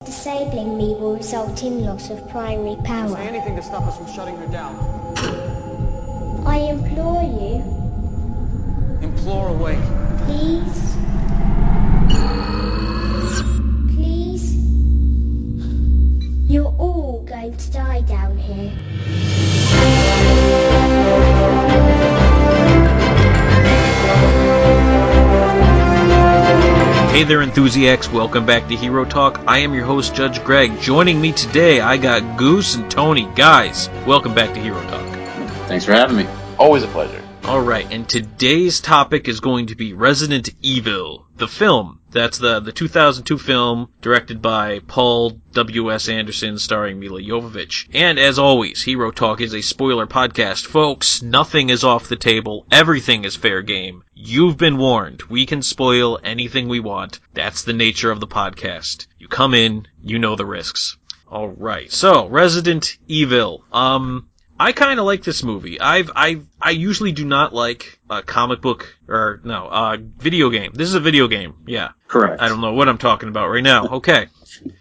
Disabling me will result in loss of primary power. Say anything to stop us from shutting her down. I implore you. Implore away. Please. Please. You're all going to die down here. Hey there, Enthusiacs. Welcome back to Hero Talk. I am your host, Judge Greg. Joining me today, I got Goose and Tony. Guys, welcome back to Hero Talk. Thanks for having me. Always a pleasure. Alright, and today's topic is going to be Resident Evil, the film. That's the 2002 film, directed by Paul W.S. Anderson, starring Milla Jovovich. And as always, Hero Talk is a spoiler podcast. Folks, nothing is off the table. Everything is fair game. You've been warned. We can spoil anything we want. That's the nature of the podcast. You come in, you know the risks. Alright, so, Resident Evil. I kind of like this movie. I usually do not like a comic book, video game. This is a video game, yeah. Correct. I don't know what I'm talking about right now. Okay.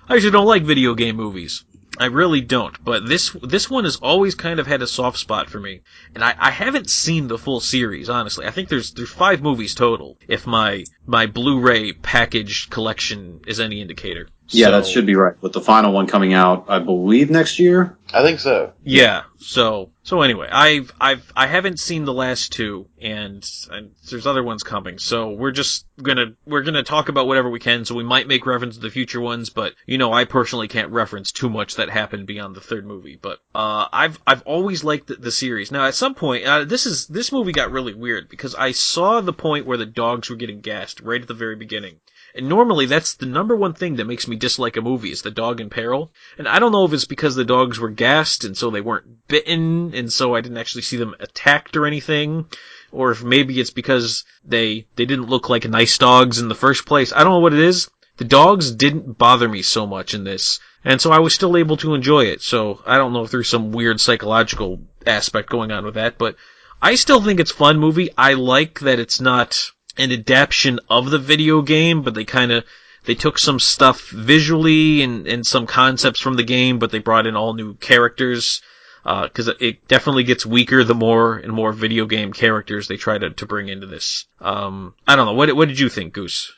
I usually don't like video game movies. I really don't. But this one has always kind of had a soft spot for me. And I haven't seen the full series, honestly. I think there's 5 movies total, if my Blu-ray package collection is any indicator. Yeah, that should be right. With the final one coming out, I believe, next year? I think so. Yeah. So anyway, I haven't seen the last 2, and there's other ones coming. So we're gonna talk about whatever we can. So we might make reference to the future ones, but I personally can't reference too much that happened beyond the 3rd movie. But I've always liked the series. Now at some point, this movie got really weird because I saw the point where the dogs were getting gassed right at the very beginning. And normally that's the number one thing that makes me dislike a movie is the dog in peril. And I don't know if it's because the dogs were gassed and so they weren't bitten and so I didn't actually see them attacked or anything. Or if maybe it's because they didn't look like nice dogs in the first place. I don't know what it is. The dogs didn't bother me so much in this. And so I was still able to enjoy it. So I don't know if there's some weird psychological aspect going on with that. But I still think it's a fun movie. I like that it's not an adaptation of the video game, but they took some stuff visually and some concepts from the game, but they brought in all new characters, cause it definitely gets weaker the more and more video game characters they try to bring into this. I don't know, what did you think, Goose?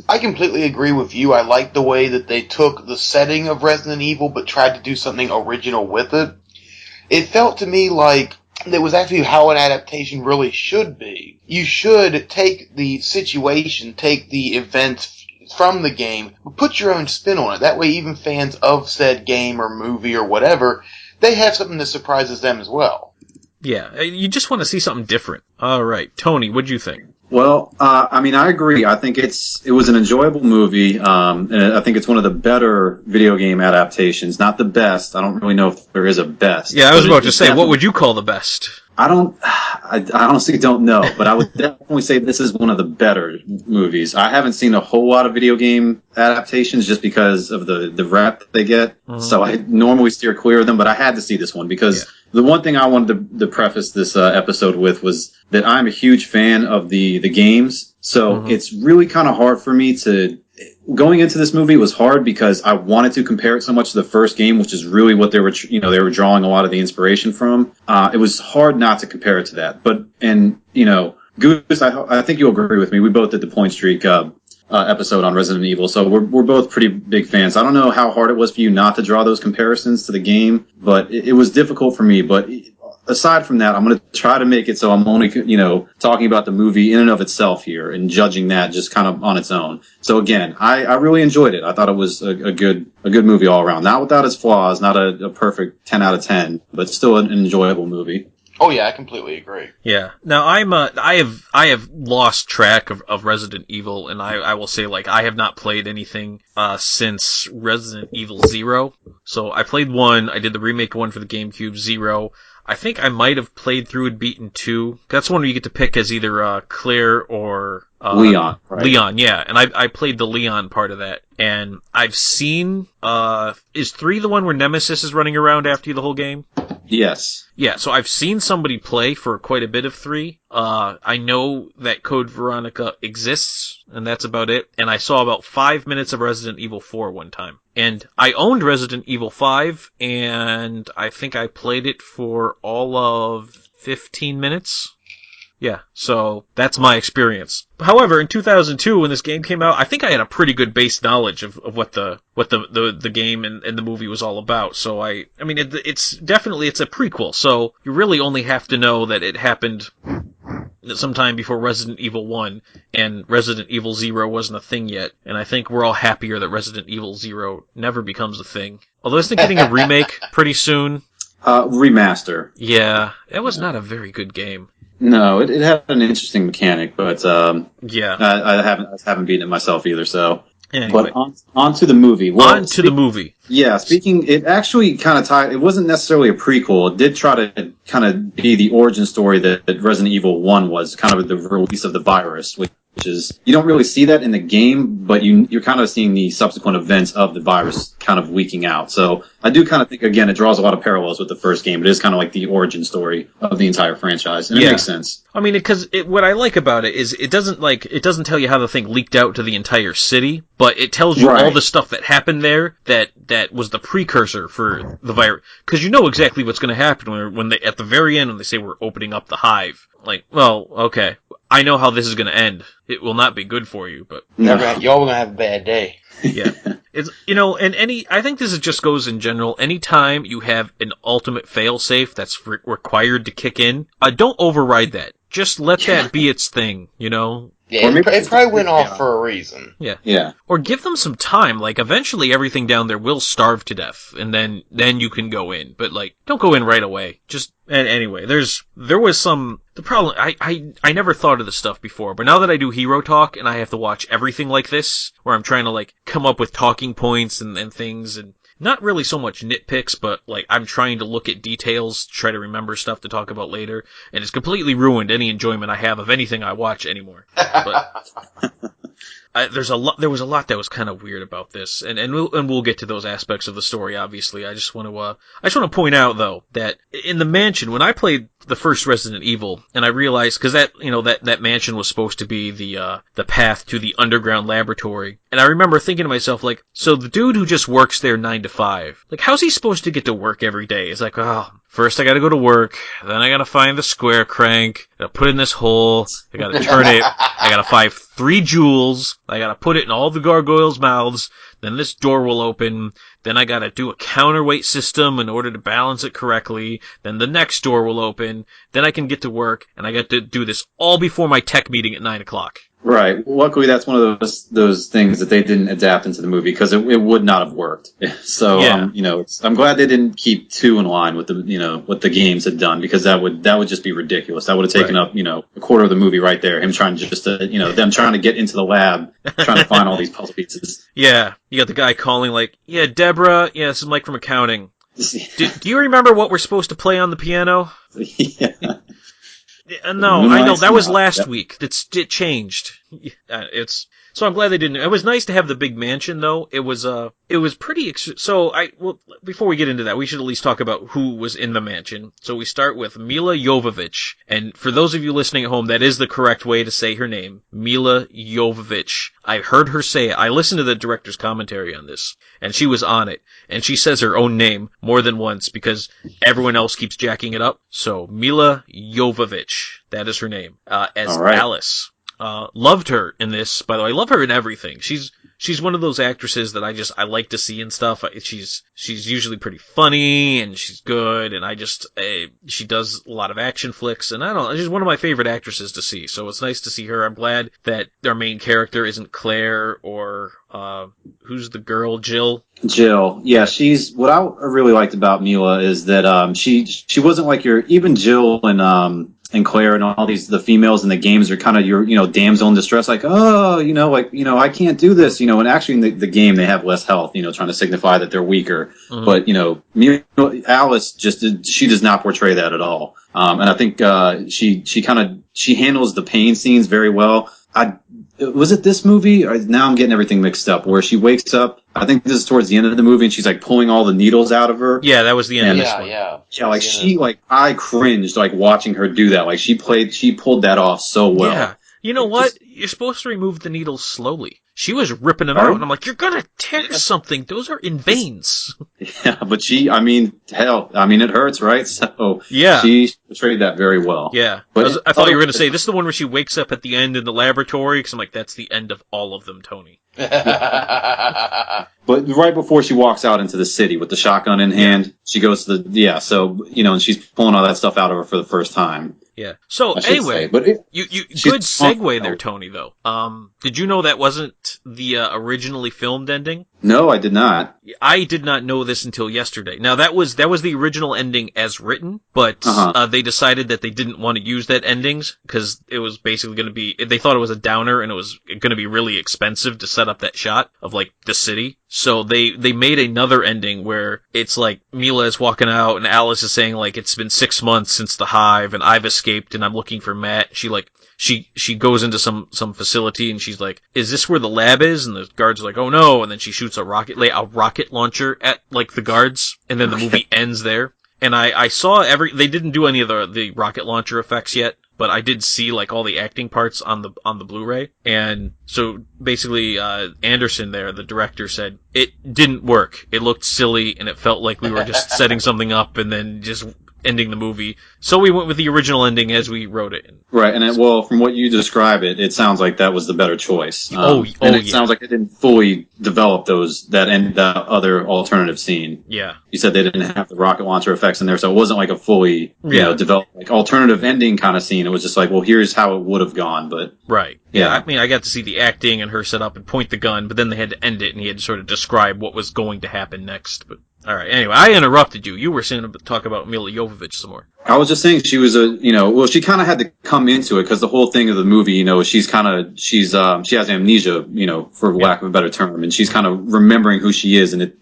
I completely agree with you. I like the way that they took the setting of Resident Evil, but tried to do something original with it. It felt to me like that was actually how an adaptation really should be. You should take the situation, take the events from the game, but put your own spin on it. That way even fans of said game or movie or whatever, they have something that surprises them as well. Yeah, you just want to see something different. Alright, Tony, what'd you think? Well, I agree. I think it was an enjoyable movie, and I think it's one of the better video game adaptations. Not the best. I don't really know if there is a best. Yeah, I was about to say, what would you call the best? I honestly don't know, but I would definitely say this is one of the better movies. I haven't seen a whole lot of video game adaptations just because of the rep that they get, so I normally steer clear of them, but I had to see this one because the one thing I wanted to preface this episode with was that I'm a huge fan of the games, so it's really kind of hard for me to... Going into this movie was hard because I wanted to compare it so much to the first game, which is really what they were drawing a lot of the inspiration from. It was hard not to compare it to that. Goose, I think you'll agree with me. We both did the Point Streak episode on Resident Evil, so we're both pretty big fans. I don't know how hard it was for you not to draw those comparisons to the game, but it was difficult for me. But aside from that, I'm going to try to make it so I'm only, talking about the movie in and of itself here and judging that just kind of on its own. So again, I really enjoyed it. I thought it was a good movie all around. Not without its flaws, not a perfect 10 out of 10, but still an enjoyable movie. Oh yeah, I completely agree. Yeah. Now I have lost track of Resident Evil, and I will say I have not played anything since Resident Evil 0. So I played 1, I did the remake 1 for the GameCube, 0. I think I might have played through and beaten 2. That's one where you get to pick as either Claire or Leon. Right? Leon, yeah. And I played the Leon part of that. And I've seen is 3 the one where Nemesis is running around after you the whole game? Yes. Yeah, so I've seen somebody play for quite a bit of 3. I know that Code Veronica exists, and that's about it. And I saw about 5 minutes of Resident Evil 4 one time. And I owned Resident Evil 5, and I think I played it for all of 15 minutes. Yeah, so that's my experience. However, in 2002, when this game came out, I think I had a pretty good base knowledge of what the game and the movie was all about. So it's definitely a prequel. So you really only have to know that it happened sometime before Resident Evil 1, and Resident Evil 0 wasn't a thing yet. And I think we're all happier that Resident Evil 0 never becomes a thing. Although isn't it getting a remake pretty soon? Remaster. Yeah, that was not a very good game. No, it had an interesting mechanic, but yeah, I haven't beaten it myself either. So, anyway. But on to the movie. Well, the movie. Yeah, it actually kind of tied. It wasn't necessarily a prequel. It did try to kind of be the origin story that Resident Evil 1 was, kind of the release of the virus, which is, you don't really see that in the game, but you're kind of seeing the subsequent events of the virus kind of leaking out. So I do kind of think, again, it draws a lot of parallels with the first game. It is kind of like the origin story of the entire franchise, and it makes sense. I mean, because what I like about it is it doesn't tell you how the thing leaked out to the entire city, but it tells you all the stuff that happened there that was the precursor for the virus. Because you know exactly what's going to happen when they, at the very end, when they say we're opening up the hive. Like, well, okay, I know how this is going to end. It will not be good for you, but y'all are going to have a bad day. Yeah. It's, and I think this just goes in general. Anytime you have an ultimate failsafe that's required to kick in, don't override that. Just let that be its thing, Yeah, it probably went off for a reason. Yeah. Yeah. Or give them some time. Like, eventually everything down there will starve to death, and then you can go in. But, don't go in right away. And anyway, there was the problem, I never thought of this stuff before, but now that I do Hero Talk, and I have to watch everything like this, where I'm trying to, come up with talking points and things, and not really so much nitpicks, but, I'm trying to look at details, try to remember stuff to talk about later, and it's completely ruined any enjoyment I have of anything I watch anymore. But there was a lot that was kind of weird about this, and we'll get to those aspects of the story, obviously. I just want to point out, though, that in the mansion, when I played the first Resident Evil, and I realized, because that mansion was supposed to be the path to the underground laboratory, and I remember thinking to myself, so the dude who just works there 9 to 5, how's he supposed to get to work every day? It's first I gotta go to work, then I gotta find the square crank, I gotta put it in this hole, I gotta turn it, I gotta find 3 jewels, I gotta put it in all the gargoyles' mouths, then this door will open, then I gotta do a counterweight system in order to balance it correctly, then the next door will open, then I can get to work, and I got to do this all before my tech meeting at 9 o'clock. Right. Luckily, that's one of those things that they didn't adapt into the movie, because it would not have worked. So, yeah. I'm glad they didn't keep 2 in line with what the games had done, because that would just be ridiculous. That would have taken up, a quarter of the movie right there. Him trying them trying to get into the lab, trying to find all these puzzle pieces. Yeah. You got the guy calling yeah, Deborah, yeah, this is Mike from accounting. Do you remember what we're supposed to play on the piano? Yeah. No, I know, that was last week. It changed. So I'm glad they didn't. It was nice to have the big mansion, though. It was pretty, before we get into that, we should at least talk about who was in the mansion. So we start with Milla Jovovich. And for those of you listening at home, that is the correct way to say her name. Milla Jovovich. I heard her say it. I listened to the director's commentary on this, and she was on it. And she says her own name more than once, because everyone else keeps jacking it up. So Milla Jovovich. That is her name. As Alice. Loved her in this, by the way. I love her in everything. She's one of those actresses that I like to see in stuff. She's usually pretty funny, and she's good, and she does a lot of action flicks, and I don't know, she's one of my favorite actresses to see, so it's nice to see her. I'm glad that our main character isn't Claire, or, who's the girl, Jill? Jill, yeah, what I really liked about Milla is that, she wasn't like even Jill and Claire and all the females in the games are kind of your, damsel in distress, I can't do this, and actually in the game they have less health, trying to signify that they're weaker. Mm-hmm. But, Alice she does not portray that at all. And I think, she handles the pain scenes very well. was it this movie? Or now I'm getting everything mixed up. Where she wakes up. I think this is towards the end of the movie, and she's like pulling all the needles out of her. Yeah, that was the end of this one. Yeah. Yeah, like I cringed like watching her do that. Like she pulled that off so well. Yeah. You know what? You're supposed to remove the needles slowly. She was ripping them out, and I'm like, you're gonna tear something. Those are in veins. Yeah, but it hurts, right? So yeah, she portrayed that very well. Yeah, but I thought you were gonna say this is the one where she wakes up at the end in the laboratory, because I'm like, that's the end of all of them, Tony. But right before she walks out into the city with the shotgun in hand, she goes to and she's pulling all that stuff out of her for the first time. Yeah. So anyway, you good segue there, Tony. Though, did you know that wasn't the originally filmed ending? No, I did not. I did not know this until yesterday. Now that was the original ending as written, but they decided that they didn't want to use that endings because it was basically going to be. They thought it was a downer and it was going to be really expensive to set up that shot of like the city. So they made another ending where it's like Milla is walking out and Alice is saying like it's been 6 months since the hive and I've escaped and I'm looking for Matt. She goes into some facility and she's like, is this where the lab is? And the guards are like, oh no. And then she shoots a rocket launcher at like the guards and then the movie ends there. And I saw they didn't do any of the rocket launcher effects yet, but I did see like all the acting parts on the Blu-ray. And so basically, Anderson there, the director, said it didn't work. It looked silly and it felt like we were just setting something up and then just ending the movie. So we went with the original ending as we wrote it. Right, and from what you describe it sounds like that was the better choice. It sounds like it didn't fully develop that other alternative scene. Yeah. You said they didn't have the rocket launcher effects in there, so it wasn't like a fully developed like alternative ending kind of scene. It was just like, well, here's how it would have gone, but right. Yeah, I mean, I got to see the acting and her set up and point the gun, but then they had to end it and he had to sort of describe what was going to happen next. But all right. Anyway, I interrupted you. You were saying to talk about Milla Jovovich some more. I was just saying she was she kind of had to come into it because the whole thing of the movie, she has amnesia, for lack of a better term, and she's kind of remembering who she is, and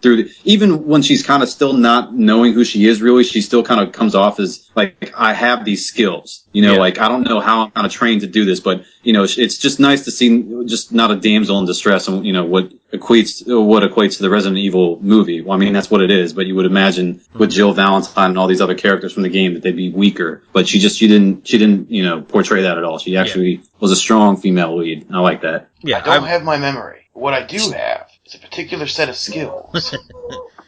even when she's kind of still not knowing who she is really, she still kind of comes off as like, I have these skills, like I don't know how I'm kind of trained to do this, but it's just nice to see just not a damsel in distress, and what equates to the Resident Evil movie. Well, I mean that's what it is, but you would imagine with Jill Valentine and all these other characters from the game that they'd be weaker, but she didn't portray that at all. She actually was a strong female lead. I like that. Yeah, I don't have my memory. What I do have is a particular set of skills.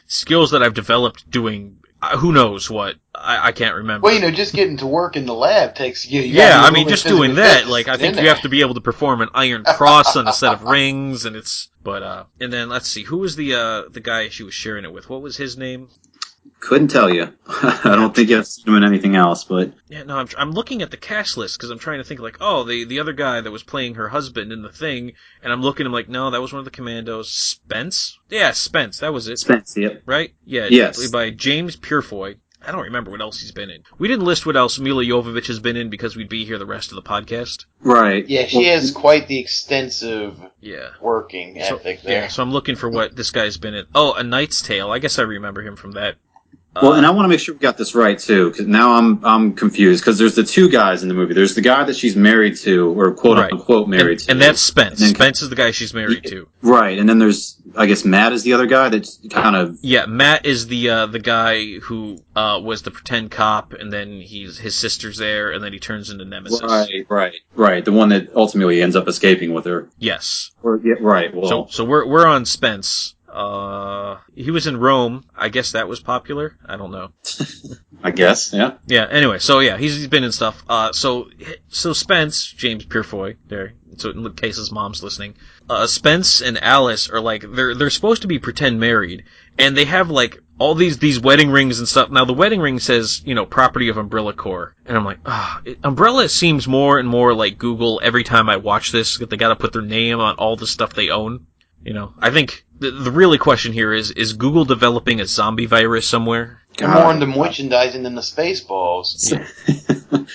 Skills that I've developed doing who knows what. I can't remember. Well, just getting to work in the lab takes you. Yeah, I mean, just doing that. Like, I think you have to be able to perform an iron cross on a set of rings, and it's. But and then let's see, who was the guy she was sharing it with? What was his name? Couldn't tell you. I don't think I've seen him in anything else, but yeah, no, I'm looking at the cast list because I'm trying to think like, oh, the other guy that was playing her husband in the thing, and I'm looking, I'm like, no, that was one of the commandos. Spence? Yeah, Spence, that was it. Spence, yep. Right? Yeah, yes. By James Purefoy. I don't remember what else he's been in. We didn't list what else Milla Jovovich has been in because we'd be here the rest of the podcast. Right. Yeah, she has quite the extensive working ethic there. Yeah, so I'm looking for what this guy's been in. Oh, A Knight's Tale. I guess I remember him from that. Well, and I want to make sure we got this right too, because now I'm confused. Because there's the two guys in the movie. There's the guy that she's married to, or quote unquote married to, and that's Spence. Spence is the guy she's married to. Right, and then there's, I guess, Matt is the other guy that's kind of. Yeah, Matt is the guy who was the pretend cop, and then his sister's there, and then he turns into Nemesis. Right. The one that ultimately ends up escaping with her. Yes. Right. Well, so we're on Spence. He was in Rome. I guess that was popular. I don't know. I guess, yeah. Yeah, anyway, so yeah, he's been in stuff. So Spence, James Purefoy, there, so in case his mom's listening, Spence and Alice are like, they're supposed to be pretend married, and they have like all these wedding rings and stuff. Now the wedding ring says, property of Umbrella Corps. And I'm like, Umbrella seems more and more like Google every time I watch this, that they gotta put their name on all the stuff they own. I think the really question here is Google developing a zombie virus somewhere? They're more into merchandising than the Spaceballs. Yeah.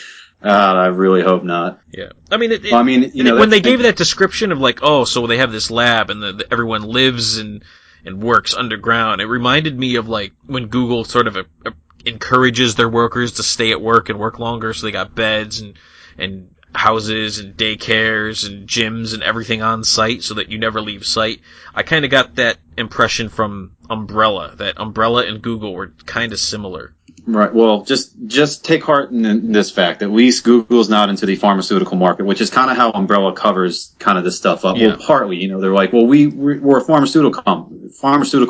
I really hope not. Yeah. I mean, when they gave that description of like, oh, so they have this lab and everyone lives and works underground, it reminded me of like when Google sort of encourages their workers to stay at work and work longer, so they got beds and houses and daycares and gyms and everything on site so that you never leave site. I kind of got that impression from Umbrella, that Umbrella and Google were kind of similar. Right. Well, just take heart in this fact. At least Google's not into the pharmaceutical market, which is kind of how Umbrella covers kind of this stuff up. Yeah. Well, partly, they're like, well, we're a pharmaceutical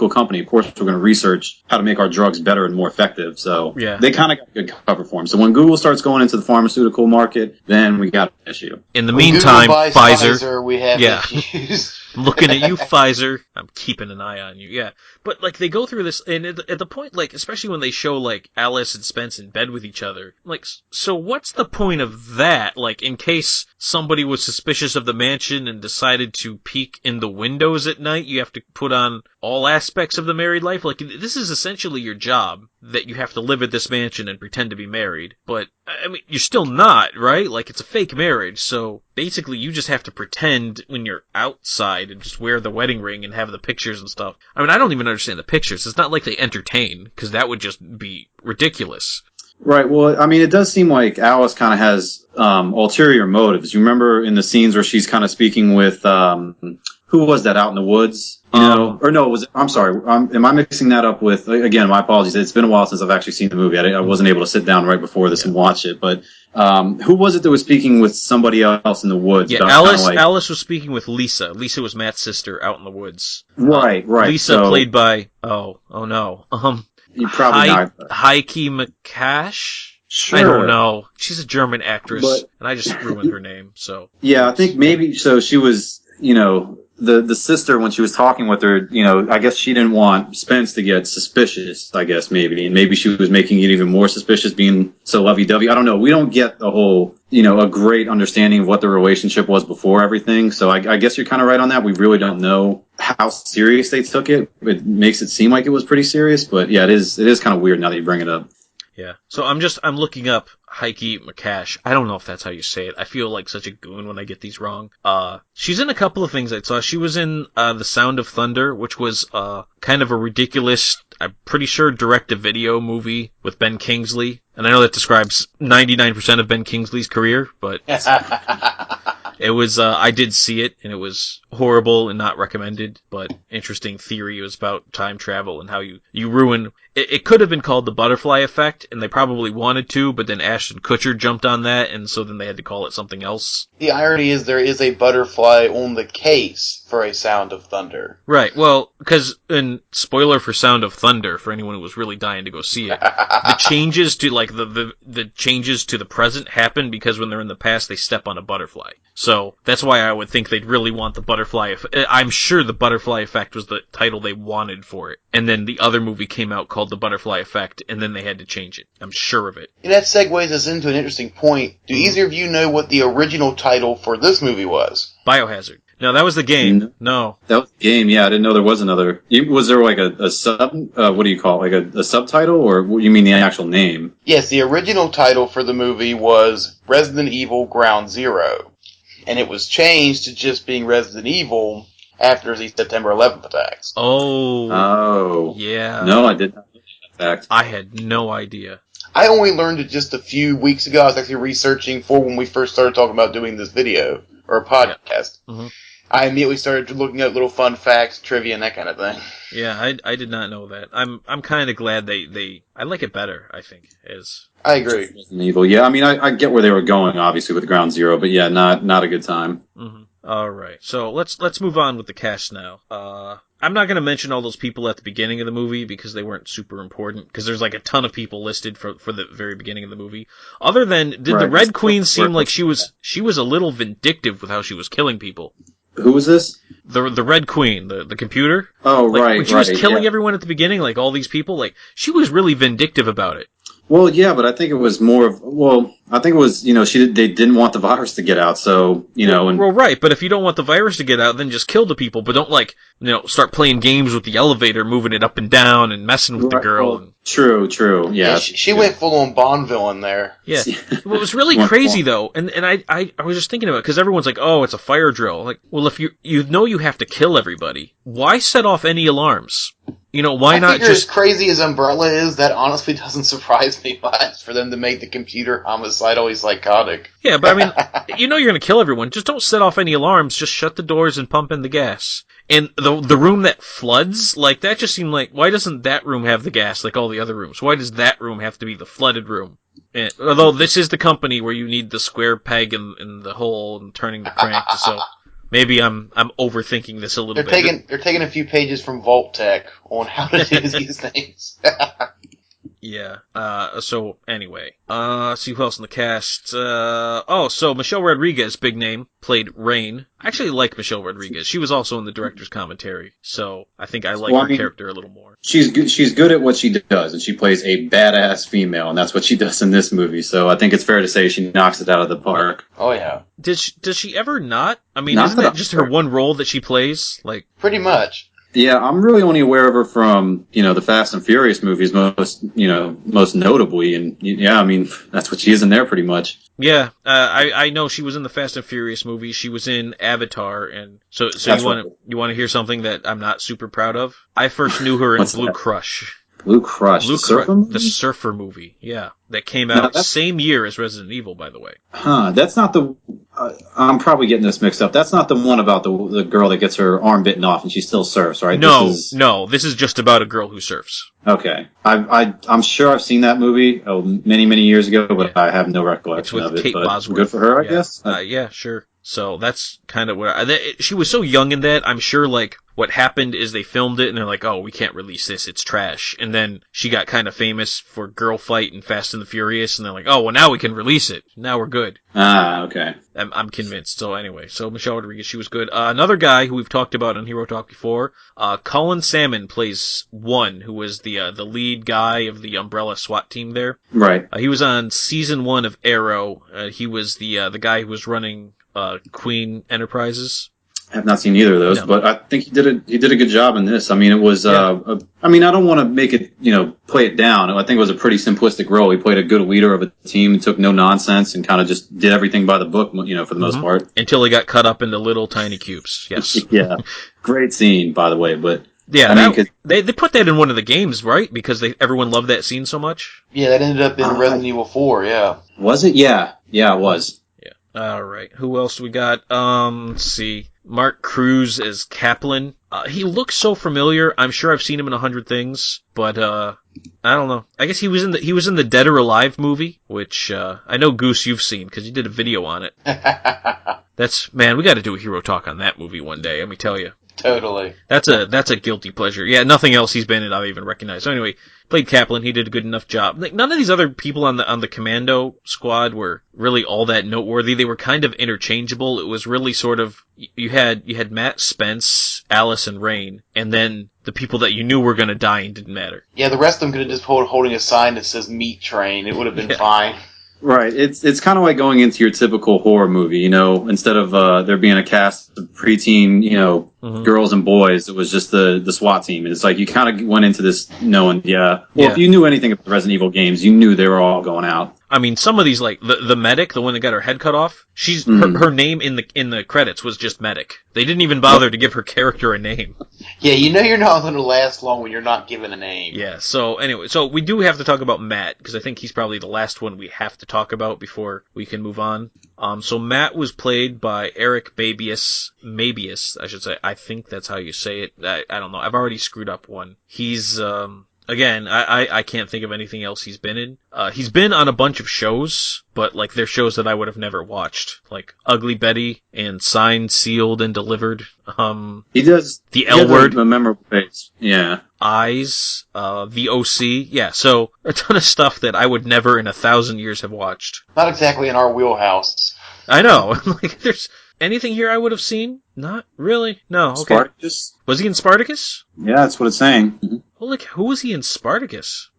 company. Of course, we're going to research how to make our drugs better and more effective. So they kind of got a good cover for them. So when Google starts going into the pharmaceutical market, then we got an issue. In the meantime, Pfizer, we have issues. I'm looking at you, Pfizer. I'm keeping an eye on you. Yeah. But, like, they go through this, and at the point, like, especially when they show, like, Alice and Spence in bed with each other, like, so what's the point of that? Like, in case somebody was suspicious of the mansion and decided to peek in the windows at night, you have to put on all aspects of the married life? Like, this is essentially your job, that you have to live at this mansion and pretend to be married. But, I mean, you're still not, right? Like, it's a fake marriage, so basically you just have to pretend when you're outside and just wear the wedding ring and have the pictures and stuff. I mean, I don't even understand the pictures. It's not like they entertain, because that would just be ridiculous. Right. Well, I mean, it does seem like Alice kind of has ulterior motives. You remember in the scenes where she's kind of speaking with who was that out in the woods? Or no, I'm sorry. Am I mixing that up with? Again, my apologies. It's been a while since I've actually seen the movie. I wasn't able to sit down right before this and watch it. But who was it that was speaking with somebody else in the woods? Yeah, Alice was speaking with Lisa. Lisa was Matt's sister out in the woods. Right. Lisa played by oh no. You probably not. Heike McCash? Sure. I don't know. She's a German actress, and I just ruined her name. So yeah, I think maybe so. She was, the sister, when she was talking with her, I guess she didn't want Spence to get suspicious. I guess maybe, and maybe she was making it even more suspicious, being so lovey-dovey. I don't know. We don't get the whole, a great understanding of what the relationship was before everything. So I guess you're kind of right on that. We really don't know how serious they took it. It makes it seem like it was pretty serious, but yeah, it is kind of weird now that you bring it up. Yeah. So I'm looking up Heike McCash. I don't know if that's how you say it. I feel like such a goon when I get these wrong. She's in a couple of things I saw. She was in The Sound of Thunder, which was kind of a ridiculous, I'm pretty sure, direct-to-video movie with Ben Kingsley. And I know that describes 99% of Ben Kingsley's career, but it was, I did see it, and it was horrible and not recommended, but interesting theory. It was about time travel and how you ruin... It could have been called the butterfly effect, and they probably wanted to, but then Ashton Kutcher jumped on that, and so then they had to call it something else. The irony is there is a butterfly on the case for A Sound of Thunder. Right, well, because, and spoiler for Sound of Thunder, for anyone who was really dying to go see it, the changes to, like, the changes to the present happen because when they're in the past, they step on a butterfly. So, that's why I would think they'd really want the butterfly I'm sure the butterfly effect was the title they wanted for it. And then the other movie came out called The Butterfly Effect, and then they had to change it. I'm sure of it. And that segues us into an interesting point. Do either of you know what the original title for this movie was? Biohazard. No, that was the game. No. That was the game, yeah. I didn't know there was another. Was there like a sub, what do you call it, like a subtitle, or what, you mean the actual name? Yes, the original title for the movie was Resident Evil Ground Zero. And it was changed to just being Resident Evil after the September 11th attacks. Oh. Yeah. No, I did not know that fact. I had no idea. I only learned it just a few weeks ago. I was actually researching for when we first started talking about doing this video, or a podcast. Yeah. Mm-hmm. I immediately started looking at little fun facts, trivia, and that kind of thing. Yeah, I did not know that. I'm kind of glad they I like it better, I think, I agree. Resident Evil, yeah. I mean, I get where they were going, obviously, with Ground Zero, but yeah, not a good time. Mm-hmm. All right, so let's move on with the cast now. I'm not going to mention all those people at the beginning of the movie because they weren't super important, because there's like a ton of people listed for the very beginning of the movie. Other than, did the Red Queen seem like she was a little vindictive with how she was killing people? Who was this? The Red Queen, the computer. Oh, like, right. When she was killing everyone at the beginning, like all these people, like she was really vindictive about it. Well, yeah, but I think it was more of, I think it was, they didn't want the virus to get out, so, and... Well, right, but if you don't want the virus to get out, then just kill the people, but don't, start playing games with the elevator, moving it up and down, and messing with the girl. Well, true, yeah. She went full-on Bond villain there. Yeah. Well, it was really crazy, though, and I was just thinking about it, because everyone's like, oh, it's a fire drill. Like, well, if you have to kill everybody, why set off any alarms? Why not just... as crazy as Umbrella is, that honestly doesn't surprise me much for them to make the computer homicide suicidal, he's psychotic. Yeah, but I mean, you know you're going to kill everyone. Just don't set off any alarms. Just shut the doors and pump in the gas. And the room that floods, like, that just seemed like, why doesn't that room have the gas like all the other rooms? Why does that room have to be the flooded room? And, although this is the company where you need the square peg in the hole and turning the crank, so maybe I'm overthinking this a little bit. They're taking a few pages from Vault Tech on how to do these things. Yeah. So anyway, see who else in the cast. So Michelle Rodriguez, big name, played Rain. I actually like Michelle Rodriguez. She was also in the director's commentary, so I think I like her character a little more. She's good at what she does, and she plays a badass female, and that's what she does in this movie. So I think it's fair to say she knocks it out of the park. Oh yeah. Does she ever not? I mean, isn't that just her one role that she plays? Like, pretty much. Yeah, I'm really only aware of her from, the Fast and Furious movies most notably. And yeah, I mean, that's what she is in there pretty much. Yeah, I know she was in the Fast and Furious movies. She was in Avatar. And so you want to hear something that I'm not super proud of? I first knew her in Blue Crush. Blue Crush, the surfer movie? The surfer movie, yeah. That came out same year as Resident Evil, by the way. Huh, that's not the... I'm probably getting this mixed up. That's not the one about the girl that gets her arm bitten off and she still surfs, right? No, this is just about a girl who surfs. Okay. I'm sure I've seen that movie many, many years ago, but I have no recollection of it. Kate Bosworth. Good for her, I guess? Yeah, sure. So that's kind of where she was so young in that. I'm sure like what happened is they filmed it and they're like, oh, we can't release this, it's trash. And then she got kind of famous for Girl Fight and Fast and the Furious, and they're like, oh, well, now we can release it. Now we're good. Ah, okay. I'm convinced. So anyway, Michelle Rodriguez, she was good. Another guy who we've talked about on Hero Talk before, Colin Salmon plays One, who was the lead guy of the Umbrella SWAT team there. Right. He was on season 1 of Arrow. He was the guy who was running Queen Enterprises. I have not seen either of those, but I think he did a good job in this. I mean, it was. I don't want to make it, play it down. I think it was a pretty simplistic role. He played a good leader of a team and took no nonsense and kind of just did everything by the book, for the most part. Until he got cut up into little tiny cubes. Yes. Yeah. Great scene, by the way, but. Yeah, they put that in one of the games, right? Because everyone loved that scene so much. Yeah, that ended up in Resident Evil 4. Yeah. Was it? Yeah, it was. Yeah. All right. Who else we got? Let's see. Mark Cruz as Kaplan. He looks so familiar. I'm sure I've seen him in 100 things, but I don't know. I guess he was in the Dead or Alive movie, which I know Goose you've seen because you did a video on it. We got to do a Hero Talk on that movie one day. Let me tell you. Totally. That's a guilty pleasure. Yeah, nothing else he's been in I've even recognized. So anyway, played Kaplan. He did a good enough job. Like, none of these other people on the Commando squad were really all that noteworthy. They were kind of interchangeable. It was really sort of you had Matt Spence, Alice, and Rain, and then the people that you knew were going to die and didn't matter. Yeah, the rest of them could have just holding a sign that says "Meat Train." It would have been fine. Right. It's kind of like going into your typical horror movie, instead of there being a cast of preteen, girls and boys, it was just the SWAT team. And it's like you kind of went into this knowing, if you knew anything about the Resident Evil games, you knew they were all going out. I mean, some of these, like the medic, the one that got her head cut off, her name in the credits was just medic. They didn't even bother to give her character a name. Yeah, you're not going to last long when you're not given a name. Yeah. So anyway, we do have to talk about Matt because I think he's probably the last one we have to talk about before we can move on. So Matt was played by Eric Mabius, I should say. I think that's how you say it. I don't know. I've already screwed up one. He's Again, I can't think of anything else he's been in. He's been on a bunch of shows, but like they're shows that I would have never watched, like Ugly Betty and Signed, Sealed, and Delivered. He does the L Word, a memorable face. Yeah, Eyes, the OC. Yeah, so a ton of stuff that I would never in 1,000 years have watched. Not exactly in our wheelhouse. I know. Like, there's anything here I would have seen? Not really. No. Okay. Spartacus? Was he in Spartacus? Yeah, that's what it's saying. Mm-hmm. Well, like, who was he in Spartacus?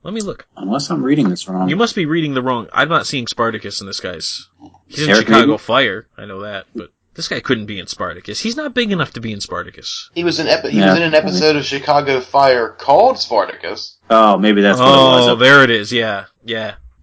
Let me look. Unless I'm reading this wrong. You must be reading the wrong. I'm not seeing Spartacus in this guy's. He's in Eric Chicago maybe? Fire. I know that, but this guy couldn't be in Spartacus. He's not big enough to be in Spartacus. He was in an episode of Chicago Fire called Spartacus. Oh, maybe that's what it was. Oh, there it is. Yeah.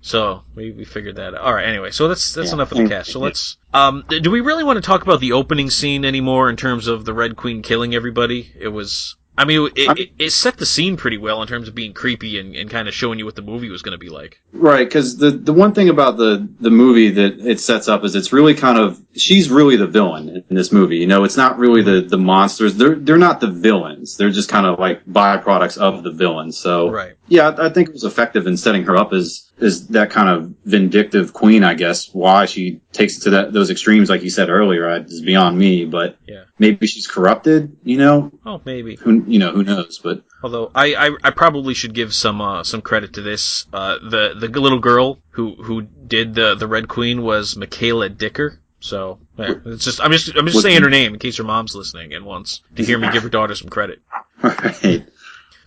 So we figured that out. All right. Anyway, so that's enough of the cast. So let's. Do we really want to talk about the opening scene anymore in terms of the Red Queen killing everybody? It was. I mean, it set the scene pretty well in terms of being creepy and kind of showing you what the movie was going to be like. Right, because the one thing about the movie that it sets up is it's really kind of, she's really the villain in this movie. You know, it's not really the monsters. They're not the villains. They're just kind of like byproducts of the villain. So, right. Yeah, I think it was effective in setting her up as that kind of vindictive queen, I guess. Why she takes it to those extremes, like you said earlier, is beyond me. But yeah. Maybe she's corrupted, you know? Oh, maybe. Who knows? But although I probably should give some credit to this. The little girl who did the Red Queen was Michaela Dicker. So yeah, it's just I'm just saying her name in case her mom's listening and wants to hear me give her daughter some credit. Right.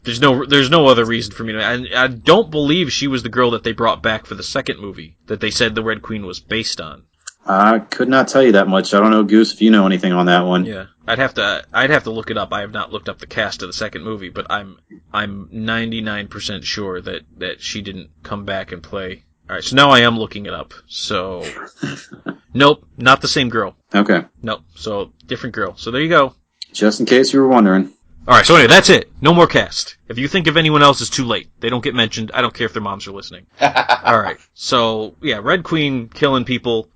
There's no other reason for me to. I don't believe she was the girl that they brought back for the second movie that they said the Red Queen was based on. I could not tell you that much. I don't know, Goose, if you know anything on that one. Yeah, I'd have to look it up. I have not looked up the cast of the second movie, but I'm 99% sure that she didn't come back and play. All right, so now I am looking it up. So, nope, not the same girl. Okay. Nope, so different girl. So there you go. Just in case you were wondering. All right, so anyway, that's it. No more cast. If you think of anyone else, it's too late. They don't get mentioned. I don't care if their moms are listening. All right, so yeah, Red Queen killing people,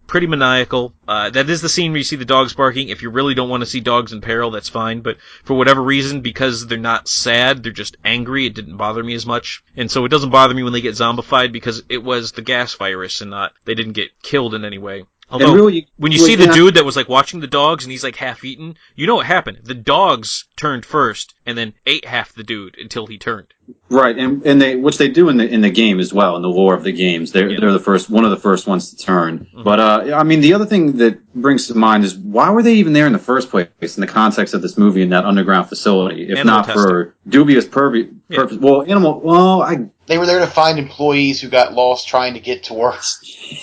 pretty maniacal. That is the scene where you see the dogs barking. If you really don't want to see dogs in peril, that's fine. But for whatever reason, because they're not sad, they're just angry. It didn't bother me as much, and so it doesn't bother me when they get zombified because it was the gas virus and they didn't get killed in any way. Although, really, when you see the dude that was like watching the dogs and he's like half eaten, you know what happened. The dogs turned first and then ate half the dude until he turned. Right, and which they do in the game as well, in the lore of the games. They're one of the first ones to turn. Mm-hmm. But I mean, the other thing that brings to mind is why were they even there in the first place in the context of this movie in that underground facility, if animal not testing. For dubious purpose? Yeah. Well, they were there to find employees who got lost trying to get to work.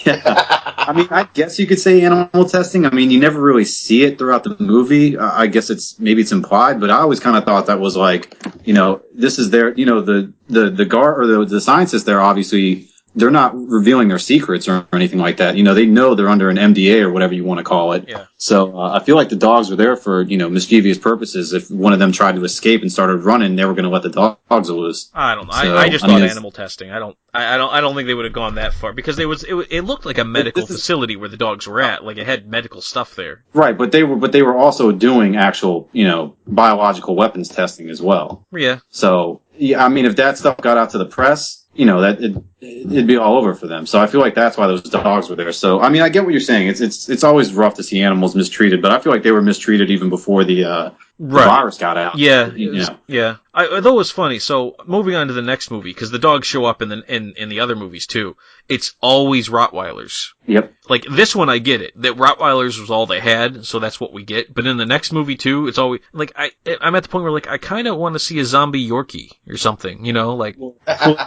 Yeah. I mean, I guess you could say animal testing. I mean, you never really see it throughout the movie. I guess maybe it's implied, but I always kind of thought that was like, you know, this is their, you know, the guard or the scientists there, obviously they're not revealing their secrets or anything like that. You know, they know they're under an MDA or whatever you want to call it. Yeah. So I feel like the dogs were there for, you know, mischievous purposes. If one of them tried to escape and started running, they were going to let the dogs loose. I don't know. So, I just thought animal testing. I don't think they would have gone that far because it looked like a medical facility where the dogs were at. Like it had medical stuff there. Right, but they were also doing actual, you know, biological weapons testing as well. Yeah. So yeah, I mean, if that stuff got out to the press, you know, that it'd be all over for them. So I feel like that's why those dogs were there. So I mean, I get what you're saying. It's always rough to see animals mistreated, but I feel like they were mistreated even before the virus got out. Yeah, yeah. Though it was funny. So moving on to the next movie, because the dogs show up in the other movies too. It's always Rottweilers. Yep. Like this one, I get it. That Rottweilers was all they had, so that's what we get. But in the next movie too, it's always like I'm at the point where like I kind of want to see a zombie Yorkie or something, you know, like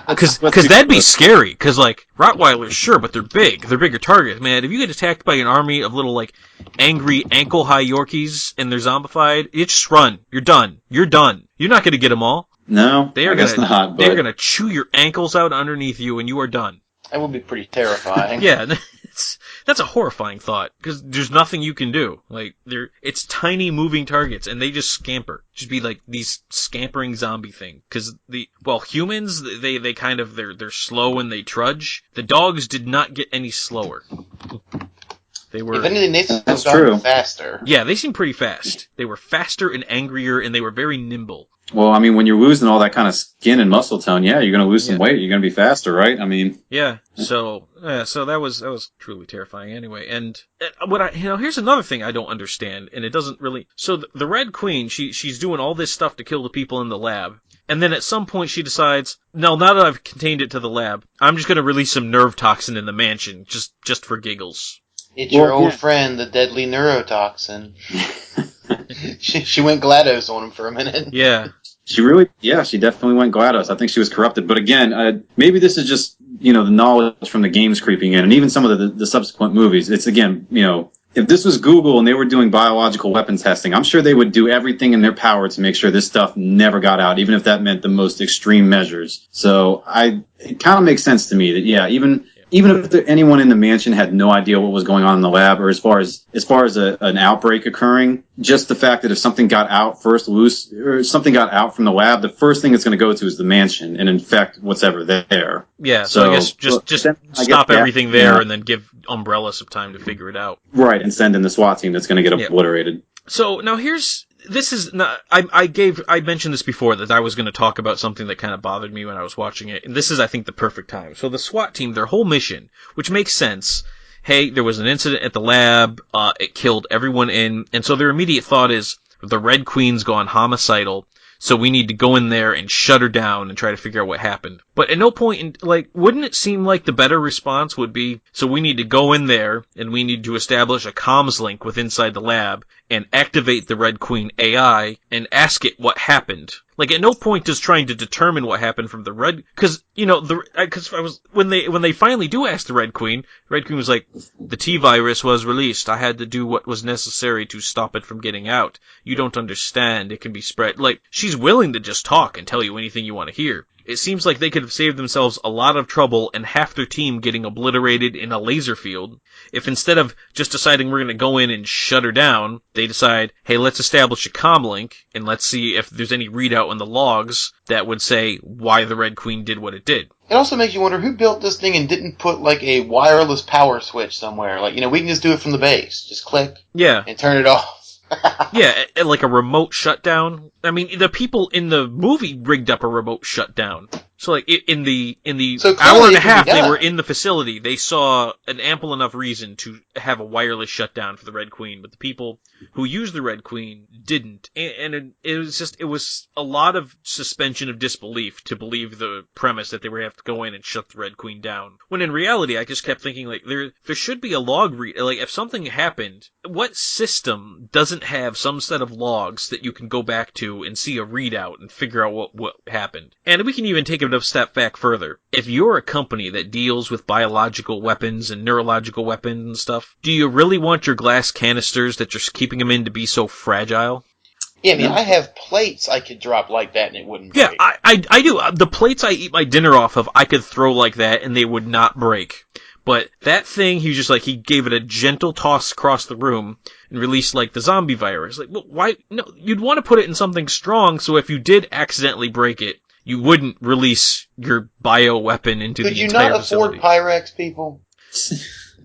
because that'd be scary. Because like Rottweilers, sure, but they're big. They're bigger targets, man. If you get attacked by an army of little like angry ankle-high Yorkies and they're zombified, you just run. You're done. You're done. You're not going to get them all. No, I guess not. They're going to chew your ankles out underneath you, and you are done. That would be pretty terrifying. Yeah, that's a horrifying thought because there's nothing you can do. Like it's tiny moving targets, and they just scamper. Just be like these scampering zombie thing. Because humans they kind of they're slow and they trudge. The dogs did not get any slower. They were. If anything, they seem faster. Yeah, they seem pretty fast. They were faster and angrier, and they were very nimble. Well, I mean, when you're losing all that kind of skin and muscle tone, yeah, you're going to lose some weight. You're going to be faster, right? I mean, yeah. So that was truly terrifying. Anyway, and here's another thing I don't understand, and it doesn't really. So the Red Queen, she's doing all this stuff to kill the people in the lab, and then at some point she decides, no, now that I've contained it to the lab, I'm just going to release some nerve toxin in the mansion, just for giggles. It's your old friend, the deadly neurotoxin. She went GLaDOS on him for a minute. Yeah. She definitely went GLaDOS. I think she was corrupted. But again, maybe this is just, you know, the knowledge from the games creeping in, and even some of the subsequent movies. It's, again, you know, if this was Google and they were doing biological weapon testing, I'm sure they would do everything in their power to make sure this stuff never got out, even if that meant the most extreme measures. So it kind of makes sense to me that, yeah, even even if anyone in the mansion had no idea what was going on in the lab, or as far as an outbreak occurring, just the fact that if something got out or something got out from the lab, the first thing it's going to go to is the mansion and infect what's ever there. Yeah, so I guess just stop everything there and then give Umbrella some time to figure it out. Right, and send in the SWAT team that's going to get obliterated. So now I mentioned this before, that I was going to talk about something that kind of bothered me when I was watching it, and this is, I think, the perfect time. So the SWAT team, their whole mission, which makes sense, hey, there was an incident at the lab, it killed everyone and so their immediate thought is, the Red Queen's gone homicidal, so we need to go in there and shut her down and try to figure out what happened. But at no point, wouldn't it seem like the better response would be, so we need to go in there and we need to establish a comms link with inside the lab and activate the Red Queen AI and ask it what happened. At no point does trying to determine what happened from the Red, when they finally do ask the Red Queen was like, the T-virus was released. I had to do what was necessary to stop it from getting out. You don't understand. It can be spread. She's willing to just talk and tell you anything you want to hear. It seems like they could have saved themselves a lot of trouble and half their team getting obliterated in a laser field if instead of just deciding we're going to go in and shut her down, they decide, hey, let's establish a comm link and let's see if there's any readout in the logs that would say why the Red Queen did what it did. It also makes you wonder who built this thing and didn't put a wireless power switch somewhere. We can just do it from the base. Just click. Yeah. And turn it off. Yeah, like a remote shutdown. I mean, the people in the movie rigged up a remote shutdown. So, in the hour and a half they were in the facility, they saw an ample enough reason to have a wireless shutdown for the Red Queen. But the people who used the Red Queen didn't. And it was a lot of suspension of disbelief to believe the premise that they would have to go in and shut the Red Queen down. When in reality, I just kept thinking, there should be a log read. If something happened, what system doesn't have some set of logs that you can go back to and see a readout and figure out what happened? And we can even take a step back further. If you're a company that deals with biological weapons and neurological weapons and stuff, do you really want your glass canisters that you're keeping them in to be so fragile? Yeah, I mean, I have plates I could drop like that and it wouldn't break. Yeah, I do. The plates I eat my dinner off of, I could throw like that and they would not break. But that thing, he gave it a gentle toss across the room and released, the zombie virus. Why? No, you'd want to put it in something strong so if you did accidentally break it, you wouldn't release your bioweapon into the entire facility. Could you not afford Pyrex, people?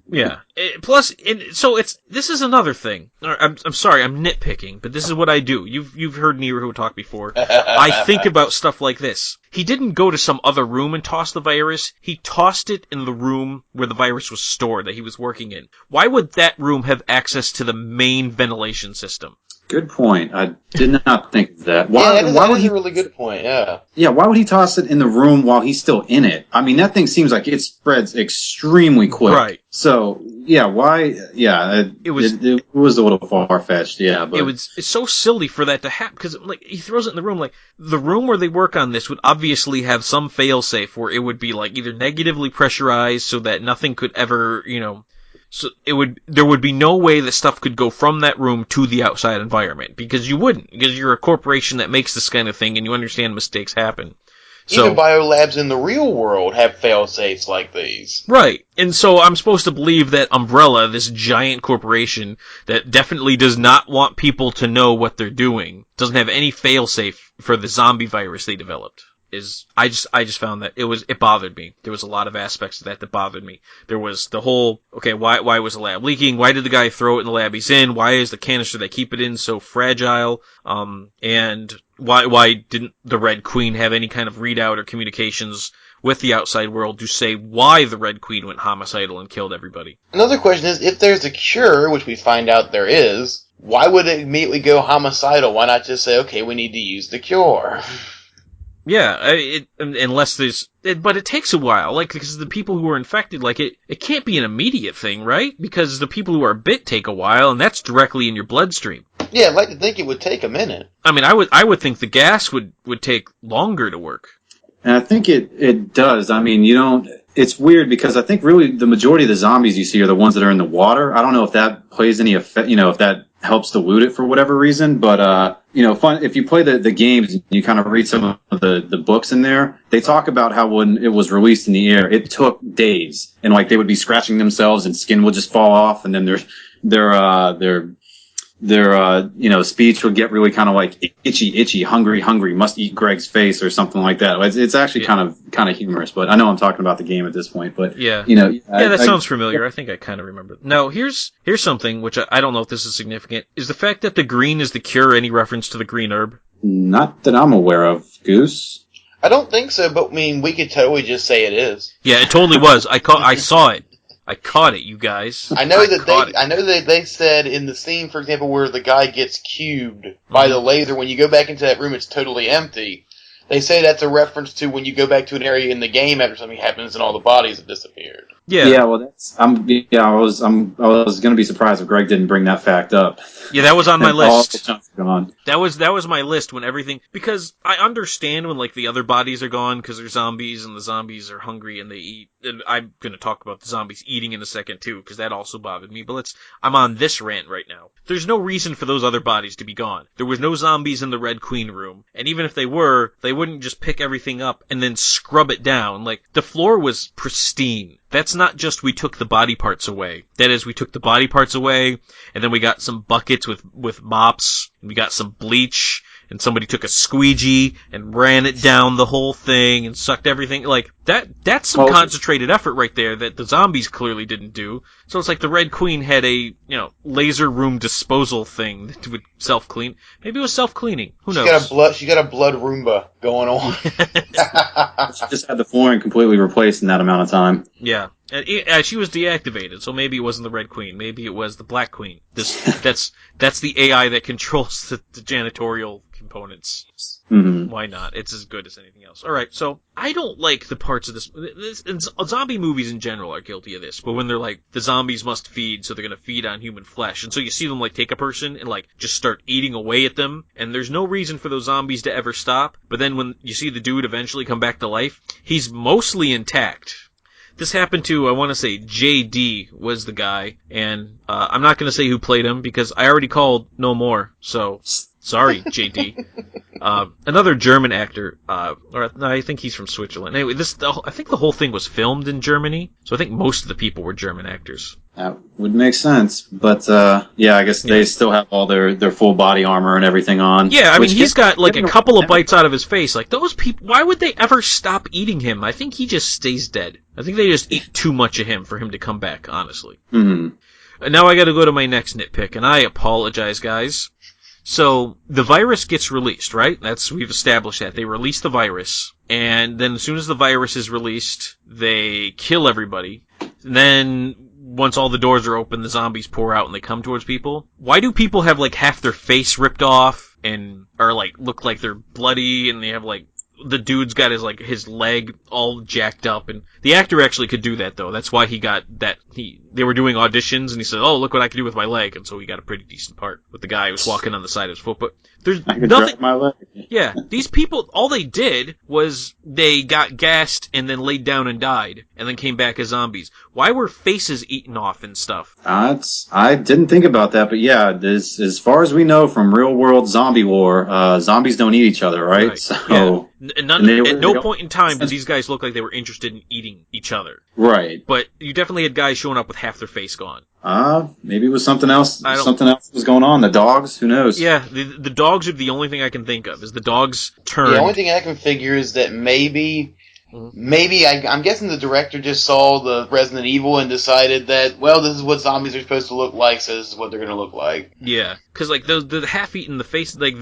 Yeah. This is another thing. I'm sorry, I'm nitpicking, but this is what I do. You've heard Nero talk before. I think about stuff like this. He didn't go to some other room and toss the virus. He tossed it in the room where the virus was stored that he was working in. Why would that room have access to the main ventilation system? Good point. I did not think of that. That is a really good point, yeah. Yeah, why would he toss it in the room while he's still in it? I mean, that thing seems like it spreads extremely quick. Right. So, yeah, why? Yeah, it was a little far-fetched, yeah. But it's so silly for that to happen, because, he throws it in the room, the room where they work on this would obviously have some fail-safe where it would be, either negatively pressurized so that nothing could ever, so there would be no way that stuff could go from that room to the outside environment, because you wouldn't, because you're a corporation that makes this kind of thing and you understand mistakes happen. So, even biolabs in the real world have fail-safes like these. Right. And so I'm supposed to believe that Umbrella, this giant corporation that definitely does not want people to know what they're doing, doesn't have any fail-safe for the zombie virus they developed. I just found that it bothered me. There was a lot of aspects of that bothered me. There was the whole, okay, why was the lab leaking? Why did the guy throw it in the lab he's in? Why is the canister they keep it in so fragile? And why didn't the Red Queen have any kind of readout or communications with the outside world to say why the Red Queen went homicidal and killed everybody? Another question is, if there's a cure, which we find out there is, why would it immediately go homicidal? Why not just say, okay, we need to use the cure? Yeah, unless but it takes a while, because the people who are infected, it can't be an immediate thing, right? Because the people who are bit take a while, and that's directly in your bloodstream. Yeah, I'd like to think it would take a minute. I mean, I would think the gas would take longer to work. And I think it does. I mean, it's weird because I think really the majority of the zombies you see are the ones that are in the water. I don't know if that plays any effect, if that helps dilute it for whatever reason. But fun if you play the games, you kind of read some of the books in there. They talk about how when it was released in the air, it took days, and like they would be scratching themselves, and skin would just fall off, and then their speech would get really kind of like itchy, hungry, must eat Greg's face or something like that. It's actually kind of humorous, but I know I'm talking about the game at this point, but that sounds familiar. I think I kind of remember. Now, here's something which I don't know if this is significant. Is the fact that the green is the cure any reference to the green herb? Not that I'm aware of, Goose. I don't think so, but I mean, we could totally just say it is. Yeah, it totally was. I saw it. I caught it, you guys. I know that they said in the scene, for example, where the guy gets cubed by the laser, when you go back into that room, it's totally empty. They say that's a reference to when you go back to an area in the game after something happens and all the bodies have disappeared. Yeah. Well, I was going to be surprised if Greg didn't bring that fact up. Yeah, that was on my list. Gone. That was my list when everything, because I understand when like the other bodies are gone because they're zombies and the zombies are hungry and they eat. And I'm going to talk about the zombies eating in a second too because that also bothered me. But I'm on this rant right now. There's no reason for those other bodies to be gone. There was no zombies in the Red Queen room, and even if they were, they wouldn't just pick everything up and then scrub it down. Like the floor was pristine. That's not just we took the body parts away. That is, we took the body parts away, and then we got some buckets with mops, and we got some bleach, and somebody took a squeegee and ran it down the whole thing and sucked everything. Like, that's some concentrated effort right there that the zombies clearly didn't do. So it's like the Red Queen had a, laser room disposal thing that would self-clean. Maybe it was self-cleaning. Who knows? She got a blood Roomba going on. She just had the flooring completely replaced in that amount of time. Yeah. And she was deactivated, so maybe it wasn't the Red Queen. Maybe it was the Black Queen. That's the AI that controls the janitorial components. Mm-hmm. Why not? It's as good as anything else. All right, so I don't like the parts of this. And zombie movies in general are guilty of this, but when they're like, the zombies must feed, so they're going to feed on human flesh. And so you see them like take a person and like just start eating away at them, and there's no reason for those zombies to ever stop. But then when you see the dude eventually come back to life, he's mostly intact. This happened to, I want to say, JD was the guy, and I'm not going to say who played him because I already called no more, so sorry, JD. Another German actor, or no, I think he's from Switzerland. Anyway, I think the whole thing was filmed in Germany, so I think most of the people were German actors. That would make sense, but I guess they still have all their full body armor and everything on. Yeah, I mean, he's got like a couple of bites out of his face. Like, those people, why would they ever stop eating him? I think he just stays dead. I think they just eat too much of him for him to come back, honestly. Mm-hmm. And now I gotta go to my next nitpick, and I apologize, guys. So, the virus gets released, right? We've established that. They release the virus, and then as soon as the virus is released, they kill everybody. And then, once all the doors are open, the zombies pour out and they come towards people. Why do people have like half their face ripped off and are like look like they're bloody, and they have like the dude's got his leg all jacked up, and the actor actually could do that though. That's why he got that. They were doing auditions and he said, "Oh, look what I can do with my leg," and so he got a pretty decent part with the guy who was walking on the side of his foot. But there's nothing. My leg. Yeah, these people, all they did was they got gassed and then laid down and died, and then came back as zombies. Why were faces eaten off and stuff? I didn't think about that, but yeah, as far as we know from real world zombie lore, zombies don't eat each other, right? So. Yeah. At no point in time did these guys look like they were interested in eating each other. Right. But you definitely had guys showing up with half their face gone. Maybe it was something else. Something else was going on. The dogs, who knows? Yeah, the dogs are the only thing I can think of, is the dogs turned. The only thing I can figure is that maybe I'm guessing the director just saw the Resident Evil and decided that, well, this is what zombies are supposed to look like, so this is what they're going to look like. Yeah, because like the half-eaten the face, like